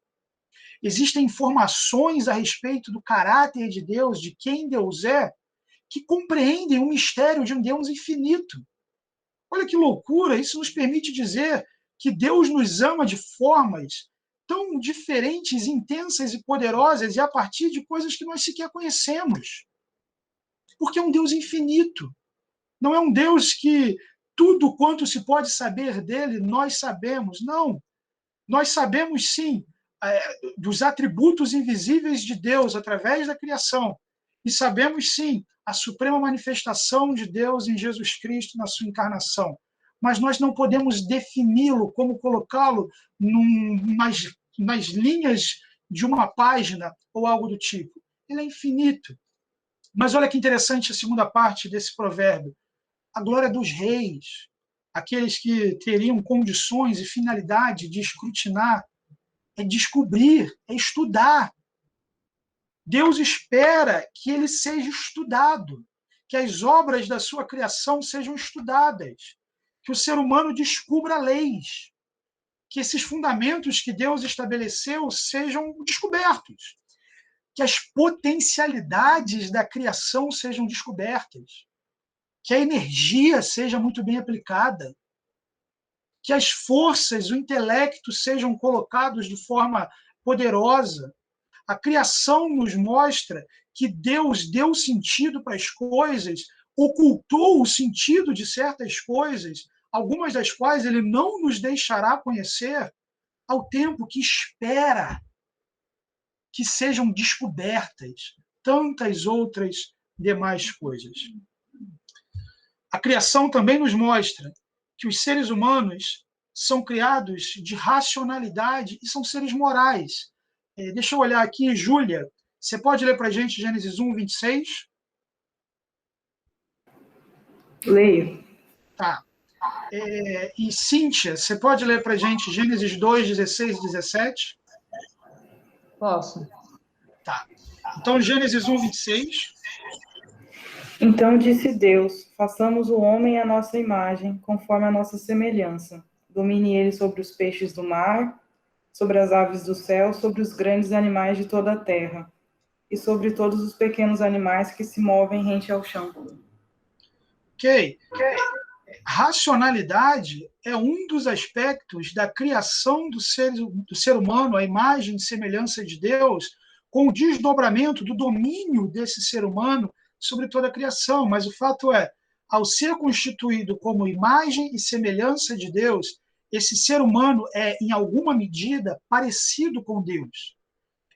Existem informações a respeito do caráter de Deus, de quem Deus é, que compreendem o mistério de um Deus infinito. Olha que loucura, isso nos permite dizer que Deus nos ama de formas tão diferentes, intensas e poderosas, e a partir de coisas que nós sequer conhecemos. Porque é um Deus infinito. Não é um Deus que tudo quanto se pode saber dele, nós sabemos. Não. Nós sabemos, sim, dos atributos invisíveis de Deus através da criação. E sabemos, sim, a suprema manifestação de Deus em Jesus Cristo na sua encarnação. Mas nós não podemos defini-lo, como colocá-lo nas linhas de uma página ou algo do tipo. Ele é infinito. Mas olha que interessante a segunda parte desse provérbio. A glória dos reis, aqueles que teriam condições e finalidade de escrutinar, é descobrir, é estudar. Deus espera que ele seja estudado, que as obras da sua criação sejam estudadas, que o ser humano descubra leis, que esses fundamentos que Deus estabeleceu sejam descobertos, que as potencialidades da criação sejam descobertas, que a energia seja muito bem aplicada, que as forças, o intelecto sejam colocados de forma poderosa. A criação nos mostra que Deus deu sentido para as coisas, ocultou o sentido de certas coisas, algumas das quais ele não nos deixará conhecer, ao tempo que espera que sejam descobertas tantas outras demais coisas. A criação também nos mostra que os seres humanos são criados de racionalidade e são seres morais. Deixa eu olhar aqui, Júlia, você pode ler para a gente Gênesis 1, 26? Leio. Tá. E Cíntia, você pode ler para a gente Gênesis 2, 16 e 17? Posso. Tá. Então, Gênesis 1, 26. Então disse Deus, façamos o homem à nossa imagem, conforme a nossa semelhança. Domine ele sobre os peixes do mar, sobre as aves do céu, sobre os grandes animais de toda a terra, e sobre todos os pequenos animais que se movem rente ao chão. Ok. Racionalidade é um dos aspectos da criação do ser humano, a imagem e semelhança de Deus, com o desdobramento do domínio desse ser humano sobre toda a criação. Mas o fato é, ao ser constituído como imagem e semelhança de Deus, esse ser humano é, em alguma medida, parecido com Deus.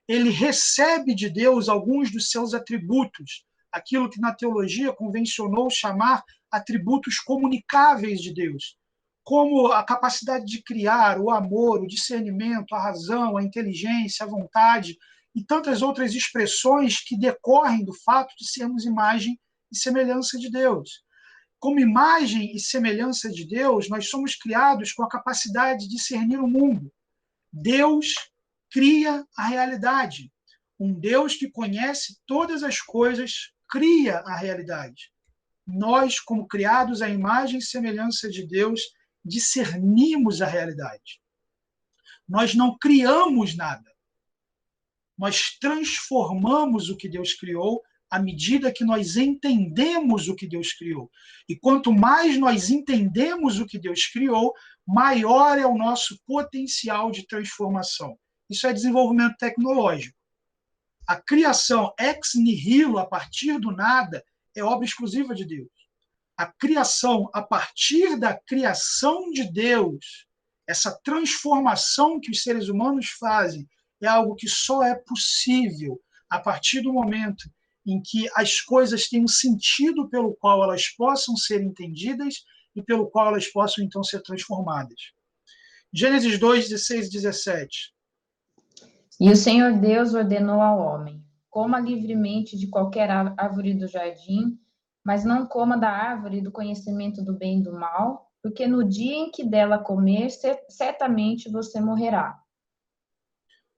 Ele recebe de Deus alguns dos seus atributos, aquilo que na teologia convencionou chamar atributos comunicáveis de Deus. como a capacidade de criar, o amor, o discernimento, a razão, a inteligência, a vontade e tantas outras expressões que decorrem do fato de sermos imagem e semelhança de Deus. Como imagem e semelhança de Deus, nós somos criados com a capacidade de discernir o mundo. Deus cria a realidade. Um Deus que conhece todas as coisas cria a realidade. Nós, como criados à imagem e semelhança de Deus, discernimos a realidade. Nós não criamos nada. Nós transformamos o que Deus criou à medida que nós entendemos o que Deus criou. E quanto mais nós entendemos o que Deus criou, maior é o nosso potencial de transformação. Isso é desenvolvimento tecnológico. A criação ex nihilo, a partir do nada, é obra exclusiva de Deus. A criação, a partir da criação de Deus, essa transformação que os seres humanos fazem, é algo que só é possível a partir do momento em que as coisas têm um sentido pelo qual elas possam ser entendidas e pelo qual elas possam, então, ser transformadas. Gênesis 2, 16 e 17. E o Senhor Deus ordenou ao homem: coma livremente de qualquer árvore do jardim, mas não coma da árvore do conhecimento do bem e do mal, porque no dia em que dela comer, certamente você morrerá.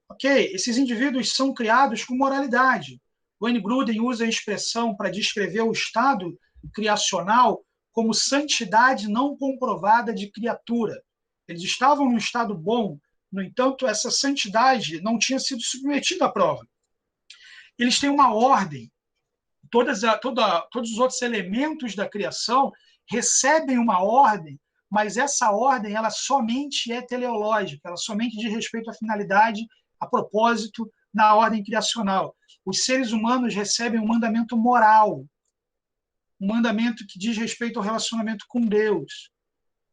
Ok, esses indivíduos são criados com moralidade. Wayne Grudem usa a expressão para descrever o estado criacional como santidade não comprovada de criatura. Eles estavam num estado bom, no entanto, essa santidade não tinha sido submetida à prova. Eles têm uma ordem. Todos os outros elementos da criação recebem uma ordem, mas essa ordem ela somente é teleológica, ela somente diz respeito à finalidade, a propósito, na ordem criacional. Os seres humanos recebem um mandamento moral, um mandamento que diz respeito ao relacionamento com Deus.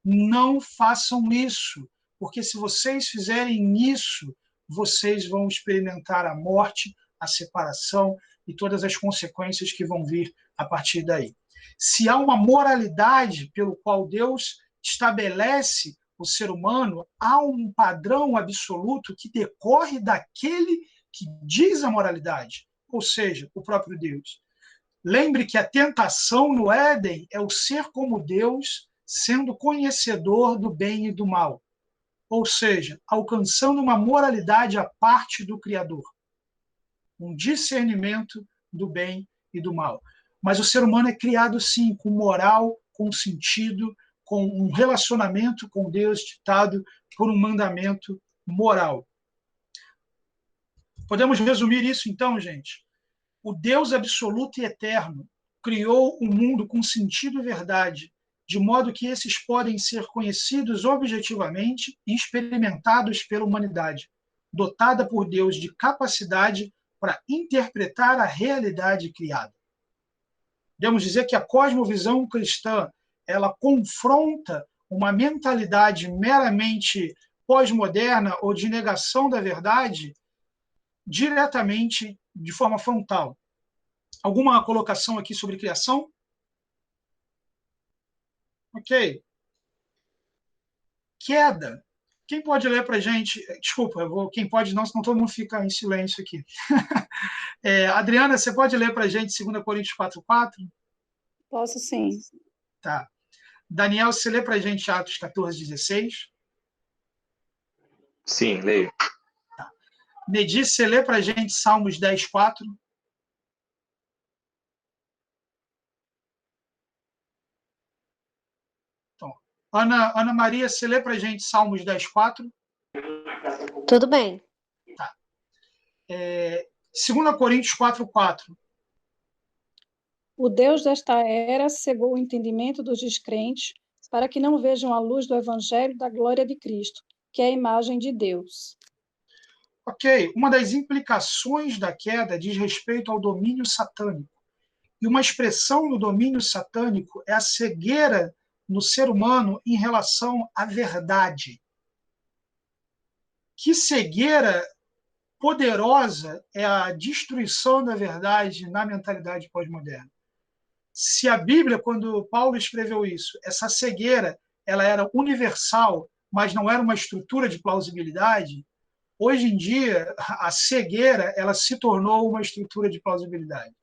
Não façam isso, porque se vocês fizerem isso, vocês vão experimentar a morte, a separação e todas as consequências que vão vir a partir daí. Se há uma moralidade pelo qual Deus estabelece o ser humano, há um padrão absoluto que decorre daquele que diz a moralidade, ou seja, o próprio Deus. Lembre que a tentação no Éden é o ser como Deus, sendo conhecedor do bem e do mal, ou seja, alcançando uma moralidade à parte do Criador, um discernimento do bem e do mal. Mas o ser humano é criado, sim, com moral, com sentido, com um relacionamento com Deus ditado por um mandamento moral. Podemos resumir isso, então, gente? O Deus absoluto e eterno criou um mundo com sentido e verdade, de modo que esses podem ser conhecidos objetivamente e experimentados pela humanidade, dotada por Deus de capacidade para interpretar a realidade criada. Podemos dizer que a cosmovisão cristã ela confronta uma mentalidade meramente pós-moderna ou de negação da verdade diretamente, de forma frontal. Alguma colocação aqui sobre criação? Ok. Queda. Quem pode ler para a gente? Desculpa, quem pode não, senão todo mundo fica em silêncio aqui. Adriana, você pode ler para a gente 2 Coríntios 4:4? Posso sim. Tá. Daniel, você lê para a gente Atos 14:16? Sim, leio. Tá. Nedir, você lê para a gente Salmos 10:4? Então, Ana Maria, você lê para a gente Salmos 10:4? Tudo bem. Tá. 2 Coríntios 4:4. O Deus desta era cegou o entendimento dos descrentes para que não vejam a luz do evangelho da glória de Cristo, que é a imagem de Deus. Ok, uma das implicações da queda diz respeito ao domínio satânico. E uma expressão do domínio satânico é a cegueira no ser humano em relação à verdade. Que cegueira poderosa é a destruição da verdade na mentalidade pós-moderna. Se a Bíblia, quando Paulo escreveu isso, essa cegueira ela era universal, mas não era uma estrutura de plausibilidade, hoje em dia, a cegueira ela se tornou uma estrutura de plausibilidade.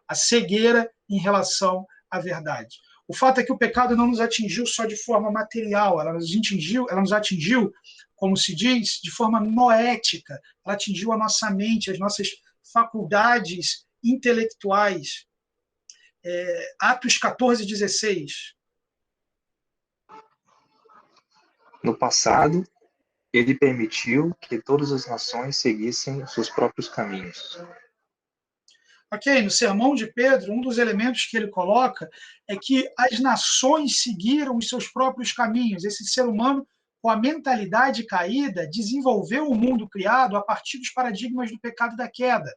A cegueira em relação à verdade. O fato é que o pecado não nos atingiu só de forma material, ela nos atingiu, como se diz, de forma noética. Ela atingiu a nossa mente, as nossas faculdades intelectuais. Atos 14:16. No passado, ele permitiu que todas as nações seguissem os seus próprios caminhos. Ok, no Sermão de Pedro, um dos elementos que ele coloca é que as nações seguiram os seus próprios caminhos. Esse ser humano, com a mentalidade caída, desenvolveu o mundo criado a partir dos paradigmas do pecado e da queda.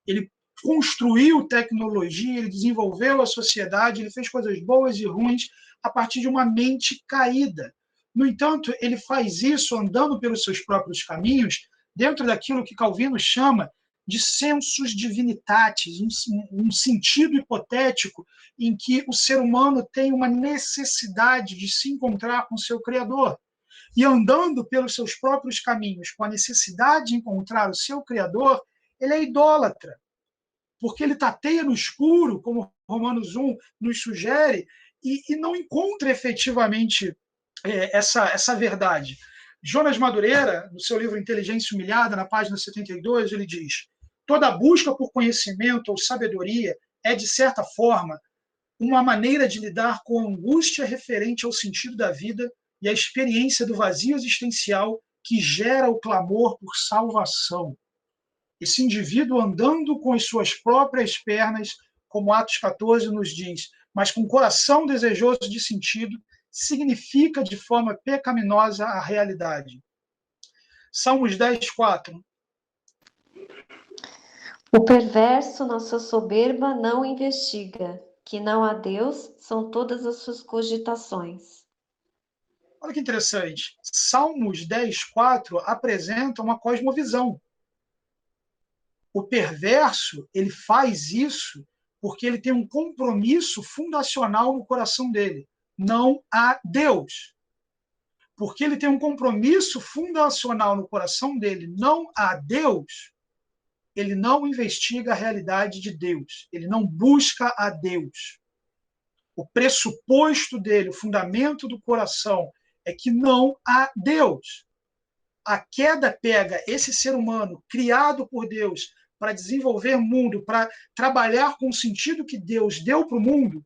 Ele construiu tecnologia, ele desenvolveu a sociedade, ele fez coisas boas e ruins a partir de uma mente caída. No entanto, ele faz isso andando pelos seus próprios caminhos, dentro daquilo que Calvino chama de sensus divinitatis, um sentido hipotético em que o ser humano tem uma necessidade de se encontrar com seu Criador. E andando pelos seus próprios caminhos, com a necessidade de encontrar o seu Criador, ele é idólatra, porque ele tateia no escuro, como Romanos 1 nos sugere, e não encontra efetivamente essa verdade. Jonas Madureira, no seu livro Inteligência Humilhada, na página 72, ele diz: toda busca por conhecimento ou sabedoria é, de certa forma, uma maneira de lidar com a angústia referente ao sentido da vida e a experiência do vazio existencial que gera o clamor por salvação. Esse indivíduo andando com as suas próprias pernas, como Atos 14 nos diz, mas com o coração desejoso de sentido, significa de forma pecaminosa a realidade. Salmos 10:4. O perverso na sua soberba não investiga, que não há Deus são todas as suas cogitações. Olha que interessante. Salmos 10:4 apresenta uma cosmovisão. O perverso, ele faz isso porque ele tem um compromisso fundacional no coração dele. Não há Deus. Porque ele tem um compromisso fundacional no coração dele, não há Deus, ele não investiga a realidade de Deus, ele não busca a Deus. O pressuposto dele, o fundamento do coração, é que não há Deus. A queda pega esse ser humano criado por Deus para desenvolver mundo, para trabalhar com o sentido que Deus deu para o mundo,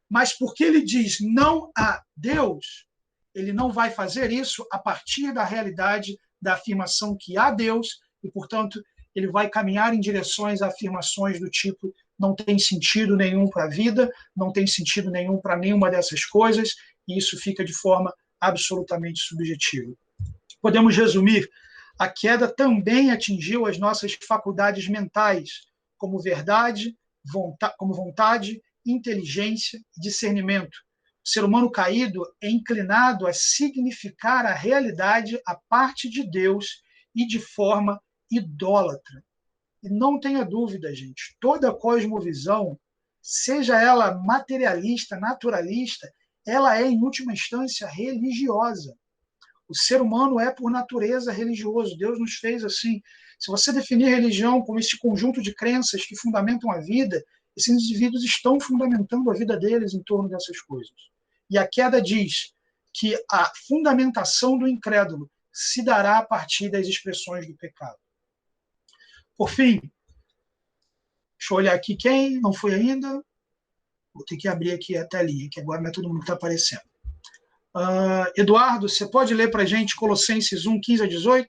mas porque ele diz não há Deus, ele não vai fazer isso a partir da realidade da afirmação que há Deus e, portanto, ele vai caminhar em direções a afirmações do tipo não tem sentido nenhum para a vida, não tem sentido nenhum para nenhuma dessas coisas, e isso fica de forma absolutamente subjetiva. Podemos resumir, a queda também atingiu as nossas faculdades mentais, como verdade, como vontade, inteligência e discernimento. O ser humano caído é inclinado a significar a realidade a parte de Deus e de forma idólatra. E não tenha dúvida, gente, toda cosmovisão, seja ela materialista, naturalista, ela é, em última instância, religiosa. O ser humano é, por natureza, religioso. Deus nos fez assim. Se você definir religião como esse conjunto de crenças que fundamentam a vida, esses indivíduos estão fundamentando a vida deles em torno dessas coisas. E a queda diz que a fundamentação do incrédulo se dará a partir das expressões do pecado. Por fim, deixa eu olhar aqui quem não foi ainda. Vou ter que abrir aqui a telinha, que agora não é todo mundo que está aparecendo. Eduardo, você pode ler para a gente Colossenses 1, 15-18?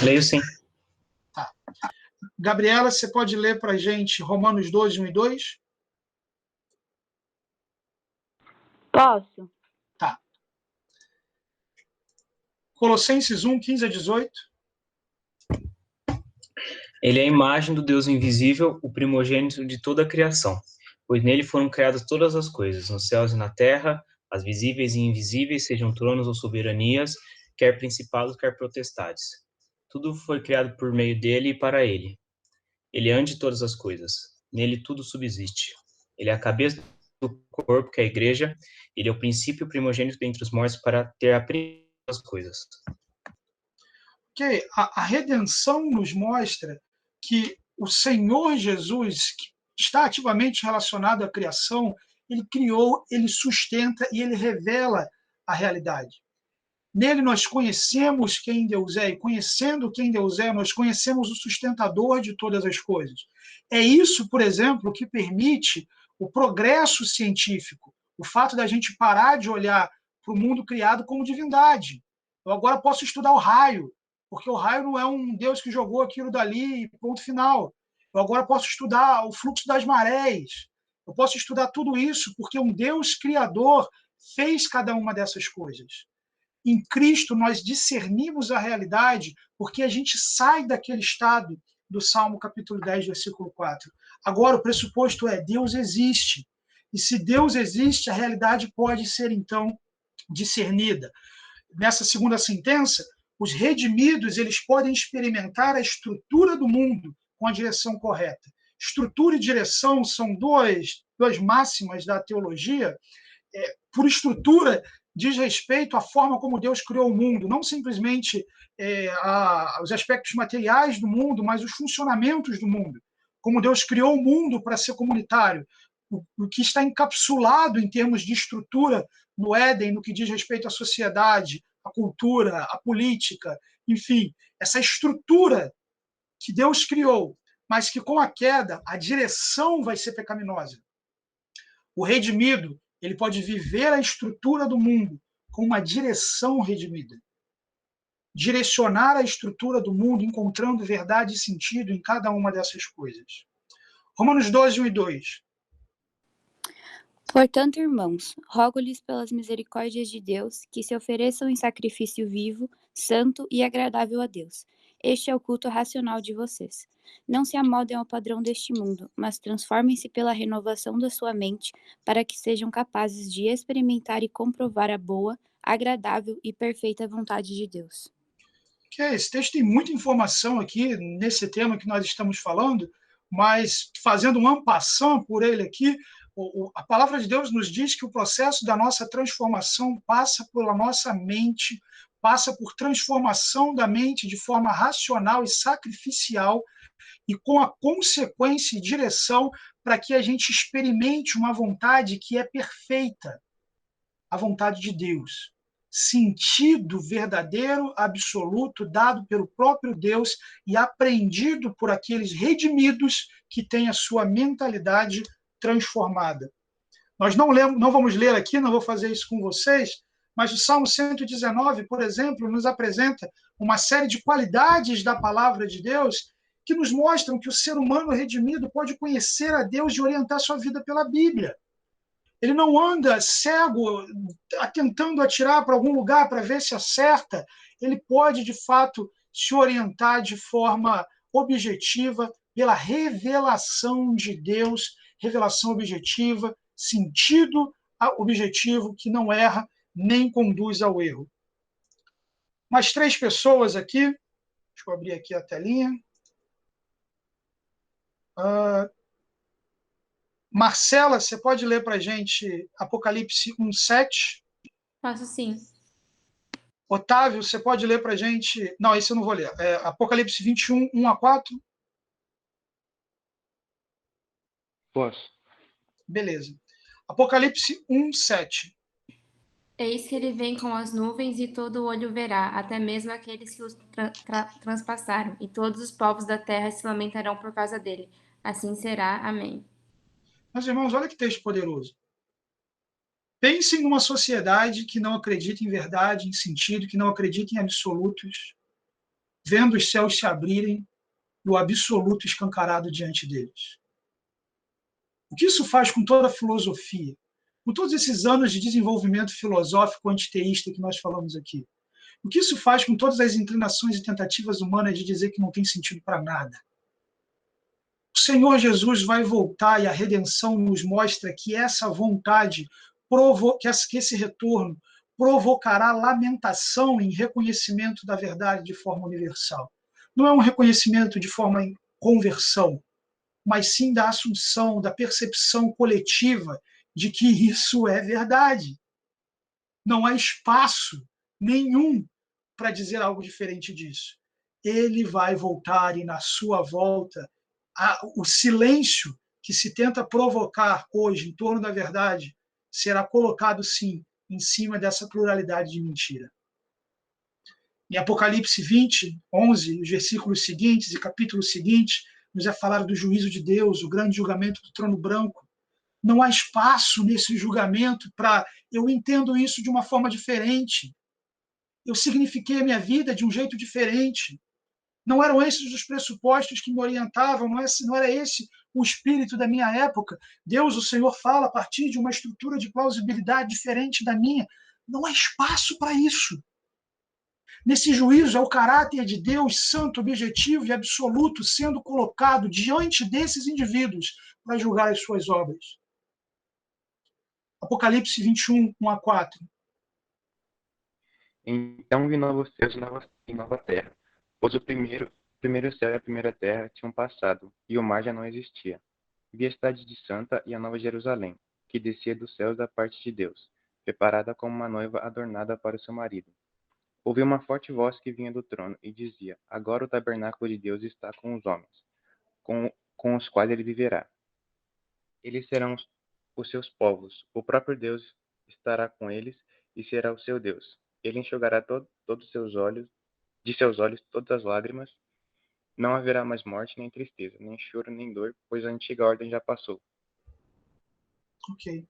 Leio sim. Tá. Gabriela, você pode ler para a gente Romanos 12, 1 e 2? Posso. Tá. Colossenses 1, 15-18. Ele é a imagem do Deus invisível, o primogênito de toda a criação, pois nele foram criadas todas as coisas, nos céus e na terra, as visíveis e invisíveis, sejam tronos ou soberanias, quer principados, quer potestades. Tudo foi criado por meio dele e para ele. Ele é antes de todas as coisas. Nele tudo subsiste. Ele é a cabeça do corpo, que é a igreja. Ele é o princípio primogênito dentre os mortos para ter a primeira das coisas. Ok, a redenção nos mostra que o Senhor Jesus, que está ativamente relacionado à criação, ele criou, ele sustenta e ele revela a realidade. Nele nós conhecemos quem Deus é, e conhecendo quem Deus é, nós conhecemos o sustentador de todas as coisas. É isso, por exemplo, que permite o progresso científico, o fato da gente parar de olhar para o mundo criado como divindade. Eu agora posso estudar o raio, porque o raio não é um Deus que jogou aquilo dali e ponto final. Eu agora posso estudar o fluxo das marés. Eu posso estudar tudo isso porque um Deus criador fez cada uma dessas coisas. Em Cristo, nós discernimos a realidade porque a gente sai daquele estado do Salmo capítulo 10, versículo 4. Agora, o pressuposto é, Deus existe. E se Deus existe, a realidade pode ser, então, discernida. Nessa segunda sentença, os redimidos eles podem experimentar a estrutura do mundo com a direção correta. Estrutura e direção são duas máximas da teologia. Por estrutura, diz respeito à forma como Deus criou o mundo, não simplesmente os aspectos materiais do mundo, mas os funcionamentos do mundo. Como Deus criou o mundo para ser comunitário, o que está encapsulado em termos de estrutura no Éden, no que diz respeito à sociedade, à cultura, à política, enfim, essa estrutura que Deus criou, mas que com a queda, a direção vai ser pecaminosa. O redimido, ele pode viver a estrutura do mundo com uma direção redimida. Direcionar a estrutura do mundo, encontrando verdade e sentido em cada uma dessas coisas. Romanos 12, 1 e 2. Portanto, irmãos, rogo-lhes pelas misericórdias de Deus que se ofereçam em sacrifício vivo, santo e agradável a Deus. Este é o culto racional de vocês. Não se amoldem ao padrão deste mundo, mas transformem-se pela renovação da sua mente, para que sejam capazes de experimentar e comprovar a boa, agradável e perfeita vontade de Deus. Esse texto tem muita informação aqui nesse tema que nós estamos falando, mas fazendo um en passant por ele aqui, a palavra de Deus nos diz que o processo da nossa transformação passa pela nossa mente, passa por transformação da mente de forma racional e sacrificial, e com a consequência e direção para que a gente experimente uma vontade que é perfeita, a vontade de Deus. Sentido verdadeiro, absoluto, dado pelo próprio Deus e aprendido por aqueles redimidos que têm a sua mentalidade transformada. Nós não vamos ler aqui, não vou fazer isso com vocês, mas o Salmo 119, por exemplo, nos apresenta uma série de qualidades da palavra de Deus que nos mostram que o ser humano redimido pode conhecer a Deus e orientar sua vida pela Bíblia. Ele não anda cego, tentando atirar para algum lugar para ver se acerta. Ele pode, de fato, se orientar de forma objetiva pela revelação de Deus, revelação objetiva, sentido objetivo que não erra nem conduz ao erro. Mais 3 pessoas aqui. Deixa eu abrir aqui a telinha. Marcela, você pode ler para a gente Apocalipse 1:7? Faço sim. Otávio, você pode ler para a gente... Não, esse eu não vou ler. Apocalipse 21, 1-4? Posso. Beleza. Apocalipse 1:7. Eis que ele vem com as nuvens e todo olho verá, até mesmo aqueles que os transpassaram, e todos os povos da terra se lamentarão por causa dele. Assim será. Amém. Meus irmãos, olha que texto poderoso. Pensem numa sociedade que não acredita em verdade, em sentido, que não acredita em absolutos, vendo os céus se abrirem e o absoluto escancarado diante deles. O que isso faz com toda a filosofia? Com todos esses anos de desenvolvimento filosófico antiteísta que nós falamos aqui? O que isso faz com todas as inclinações e tentativas humanas de dizer que não tem sentido para nada? O Senhor Jesus vai voltar e a redenção nos mostra que essa vontade, que esse retorno provocará lamentação em reconhecimento da verdade de forma universal. Não é um reconhecimento de forma em conversão, mas sim da assunção, da percepção coletiva de que isso é verdade. Não há espaço nenhum para dizer algo diferente disso. Ele vai voltar e, na sua volta, o silêncio que se tenta provocar hoje em torno da verdade será colocado, sim, em cima dessa pluralidade de mentira. Em Apocalipse 20, 11, os versículos seguintes e capítulos seguintes, nos é falado do juízo de Deus, o grande julgamento do trono branco. Não há espaço nesse julgamento para eu entendo isso de uma forma diferente. Eu signifiquei a minha vida de um jeito diferente. Não eram esses os pressupostos que me orientavam, não era esse o espírito da minha época. Deus, o Senhor, fala a partir de uma estrutura de plausibilidade diferente da minha. Não há espaço para isso. Nesse juízo, é o caráter de Deus santo, objetivo e absoluto sendo colocado diante desses indivíduos para julgar as suas obras. Apocalipse 21, 1-4. Então vi novos céus e nova terra, pois o primeiro céu e a primeira terra tinham passado, e o mar já não existia. Vi a cidade de Santa e a nova Jerusalém, que descia dos céus da parte de Deus, preparada como uma noiva adornada para o seu marido. Ouvi uma forte voz que vinha do trono e dizia: Agora o tabernáculo de Deus está com os homens, com os quais ele viverá. Eles serão os seus povos, o próprio Deus estará com eles e será o seu Deus. Ele enxugará todos de seus olhos todas as lágrimas. Não haverá mais morte, nem tristeza, nem choro, nem dor, pois a antiga ordem já passou. Ok.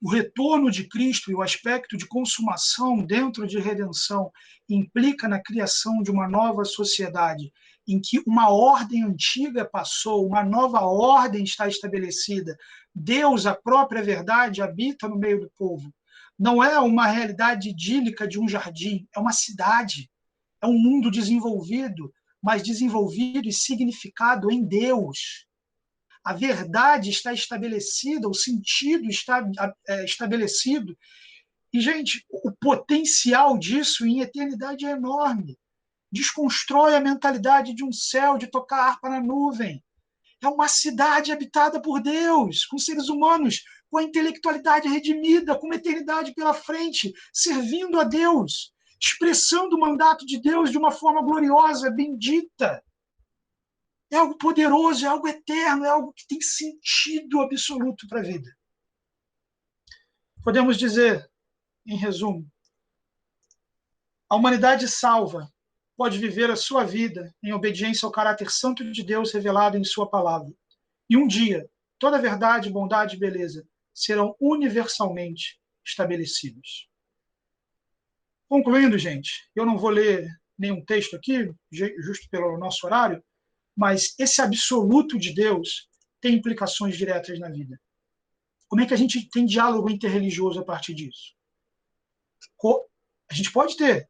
O retorno de Cristo e o aspecto de consumação dentro de redenção implica na criação de uma nova sociedade, em que uma ordem antiga passou, uma nova ordem está estabelecida. Deus, a própria verdade, habita no meio do povo. Não é uma realidade idílica de um jardim, é uma cidade, é um mundo desenvolvido, mas desenvolvido e significado em Deus. A verdade está estabelecida, o sentido está estabelecido. E, gente, o potencial disso em eternidade é enorme. Desconstrói a mentalidade de um céu, de tocar harpa na nuvem. É uma cidade habitada por Deus, com seres humanos, com a intelectualidade redimida, com uma eternidade pela frente, servindo a Deus, expressando o mandato de Deus de uma forma gloriosa, bendita. É algo poderoso, é algo eterno, é algo que tem sentido absoluto para a vida. Podemos dizer, em resumo, a humanidade salva pode viver a sua vida em obediência ao caráter santo de Deus revelado em sua palavra. E um dia, toda verdade, bondade e beleza serão universalmente estabelecidos. Concluindo, gente, eu não vou ler nenhum texto aqui, justo pelo nosso horário, mas esse absoluto de Deus tem implicações diretas na vida. Como é que a gente tem diálogo interreligioso a partir disso? A gente pode ter,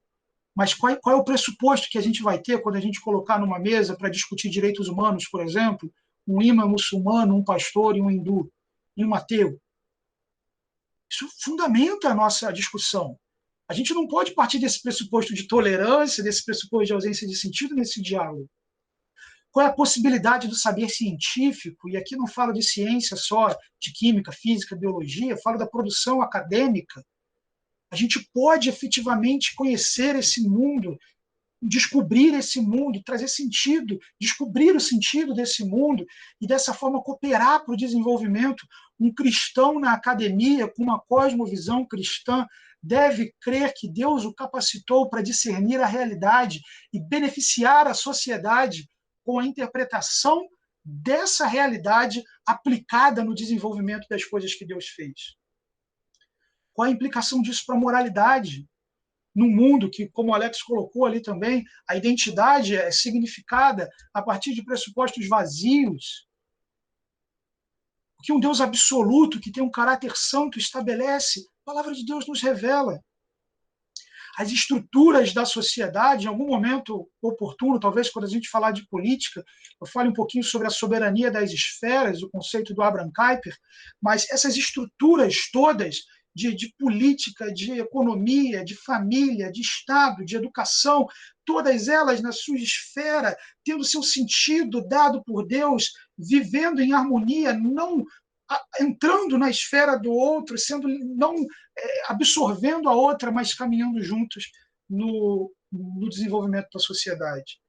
mas qual é o pressuposto que a gente vai ter quando a gente colocar numa mesa para discutir direitos humanos, por exemplo, um imã muçulmano, um pastor e um hindu, e um ateu? Isso fundamenta a nossa discussão. A gente não pode partir desse pressuposto de tolerância, desse pressuposto de ausência de sentido nesse diálogo. Qual é a possibilidade do saber científico? E aqui não falo de ciência só, de química, física, biologia, falo da produção acadêmica. A gente pode efetivamente conhecer esse mundo, descobrir esse mundo, trazer sentido, descobrir o sentido desse mundo e dessa forma cooperar para o desenvolvimento. Um cristão na academia, com uma cosmovisão cristã, deve crer que Deus o capacitou para discernir a realidade e beneficiar a sociedade com a interpretação dessa realidade aplicada no desenvolvimento das coisas que Deus fez. Qual a implicação disso para a moralidade? Num mundo que, como o Alex colocou ali também, a identidade é significada a partir de pressupostos vazios. O que um Deus absoluto, que tem um caráter santo, estabelece, a palavra de Deus nos revela. As estruturas da sociedade, em algum momento oportuno, talvez quando a gente falar de política, eu fale um pouquinho sobre a soberania das esferas, o conceito do Abraham Kuyper, mas essas estruturas todas de política, de economia, de família, de Estado, de educação, todas elas na sua esfera, tendo seu sentido dado por Deus, vivendo em harmonia, não entrando na esfera do outro, sendo não absorvendo a outra, mas caminhando juntos no desenvolvimento da sociedade.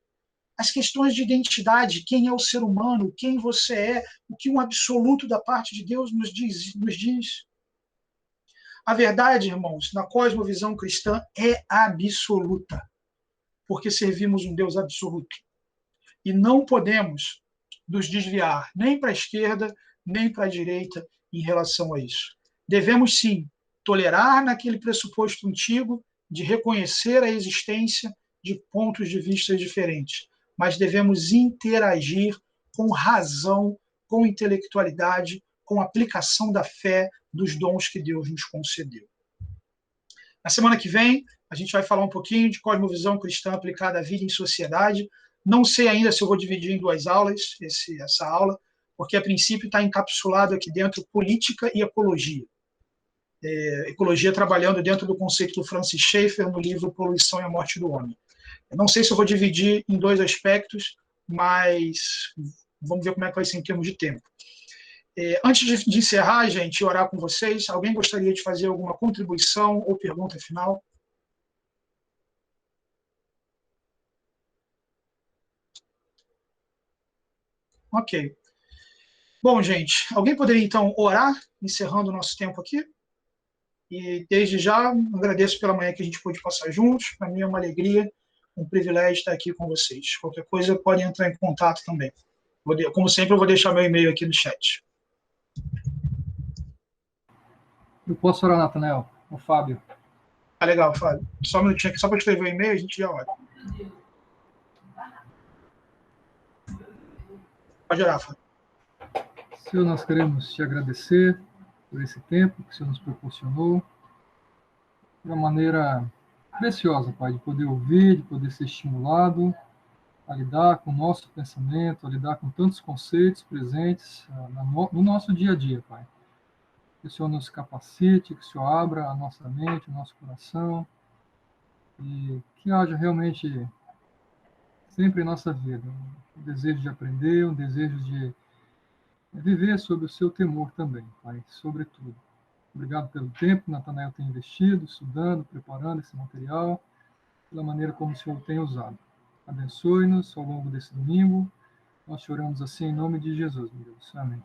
As questões de identidade, quem é o ser humano, quem você é, o que um absoluto da parte de Deus nos diz. A verdade, irmãos, na cosmovisão cristã é absoluta, porque servimos um Deus absoluto. E não podemos nos desviar nem para a esquerda, nem para a direita em relação a isso. Devemos, sim, tolerar naquele pressuposto antigo de reconhecer a existência de pontos de vista diferentes, mas devemos interagir com razão, com intelectualidade, com aplicação da fé, dos dons que Deus nos concedeu. Na semana que vem, a gente vai falar um pouquinho de cosmovisão cristã aplicada à vida em sociedade. Não sei ainda se eu vou dividir em 2 aulas essa aula, porque a princípio está encapsulado aqui dentro política e ecologia. Ecologia trabalhando dentro do conceito do Francis Schaeffer no livro Poluição e a Morte do Homem. Eu não sei se eu vou dividir em 2 aspectos, mas vamos ver como é que vai ser em termos de tempo. Antes de encerrar, gente, e orar com vocês, alguém gostaria de fazer alguma contribuição ou pergunta final? Ok. Bom, gente, alguém poderia, então, orar, encerrando o nosso tempo aqui? E, desde já, agradeço pela manhã que a gente pôde passar juntos. Para mim é uma alegria, um privilégio estar aqui com vocês. Qualquer coisa, podem entrar em contato também. Como sempre, eu vou deixar meu e-mail aqui no chat. Eu posso orar, Natanael? O Fábio. Legal, Fábio. Só um minutinho aqui, só para escrever o e-mail, a gente já ora. Pode orar, Fábio. Senhor, nós queremos te agradecer por esse tempo que o Senhor nos proporcionou, de uma maneira preciosa, Pai, de poder ouvir, de poder ser estimulado a lidar com o nosso pensamento, a lidar com tantos conceitos presentes no nosso dia a dia, Pai. Que o Senhor nos capacite, que o Senhor abra a nossa mente, o nosso coração, e que haja realmente sempre em nossa vida um desejo de aprender, um desejo de viver sob o seu temor também, Pai, sobretudo. Obrigado pelo tempo que Natanael tem investido, estudando, preparando esse material, pela maneira como o Senhor tem usado. Abençoe-nos ao longo desse domingo. Nós te oramos assim em nome de Jesus, meu Deus. Amém.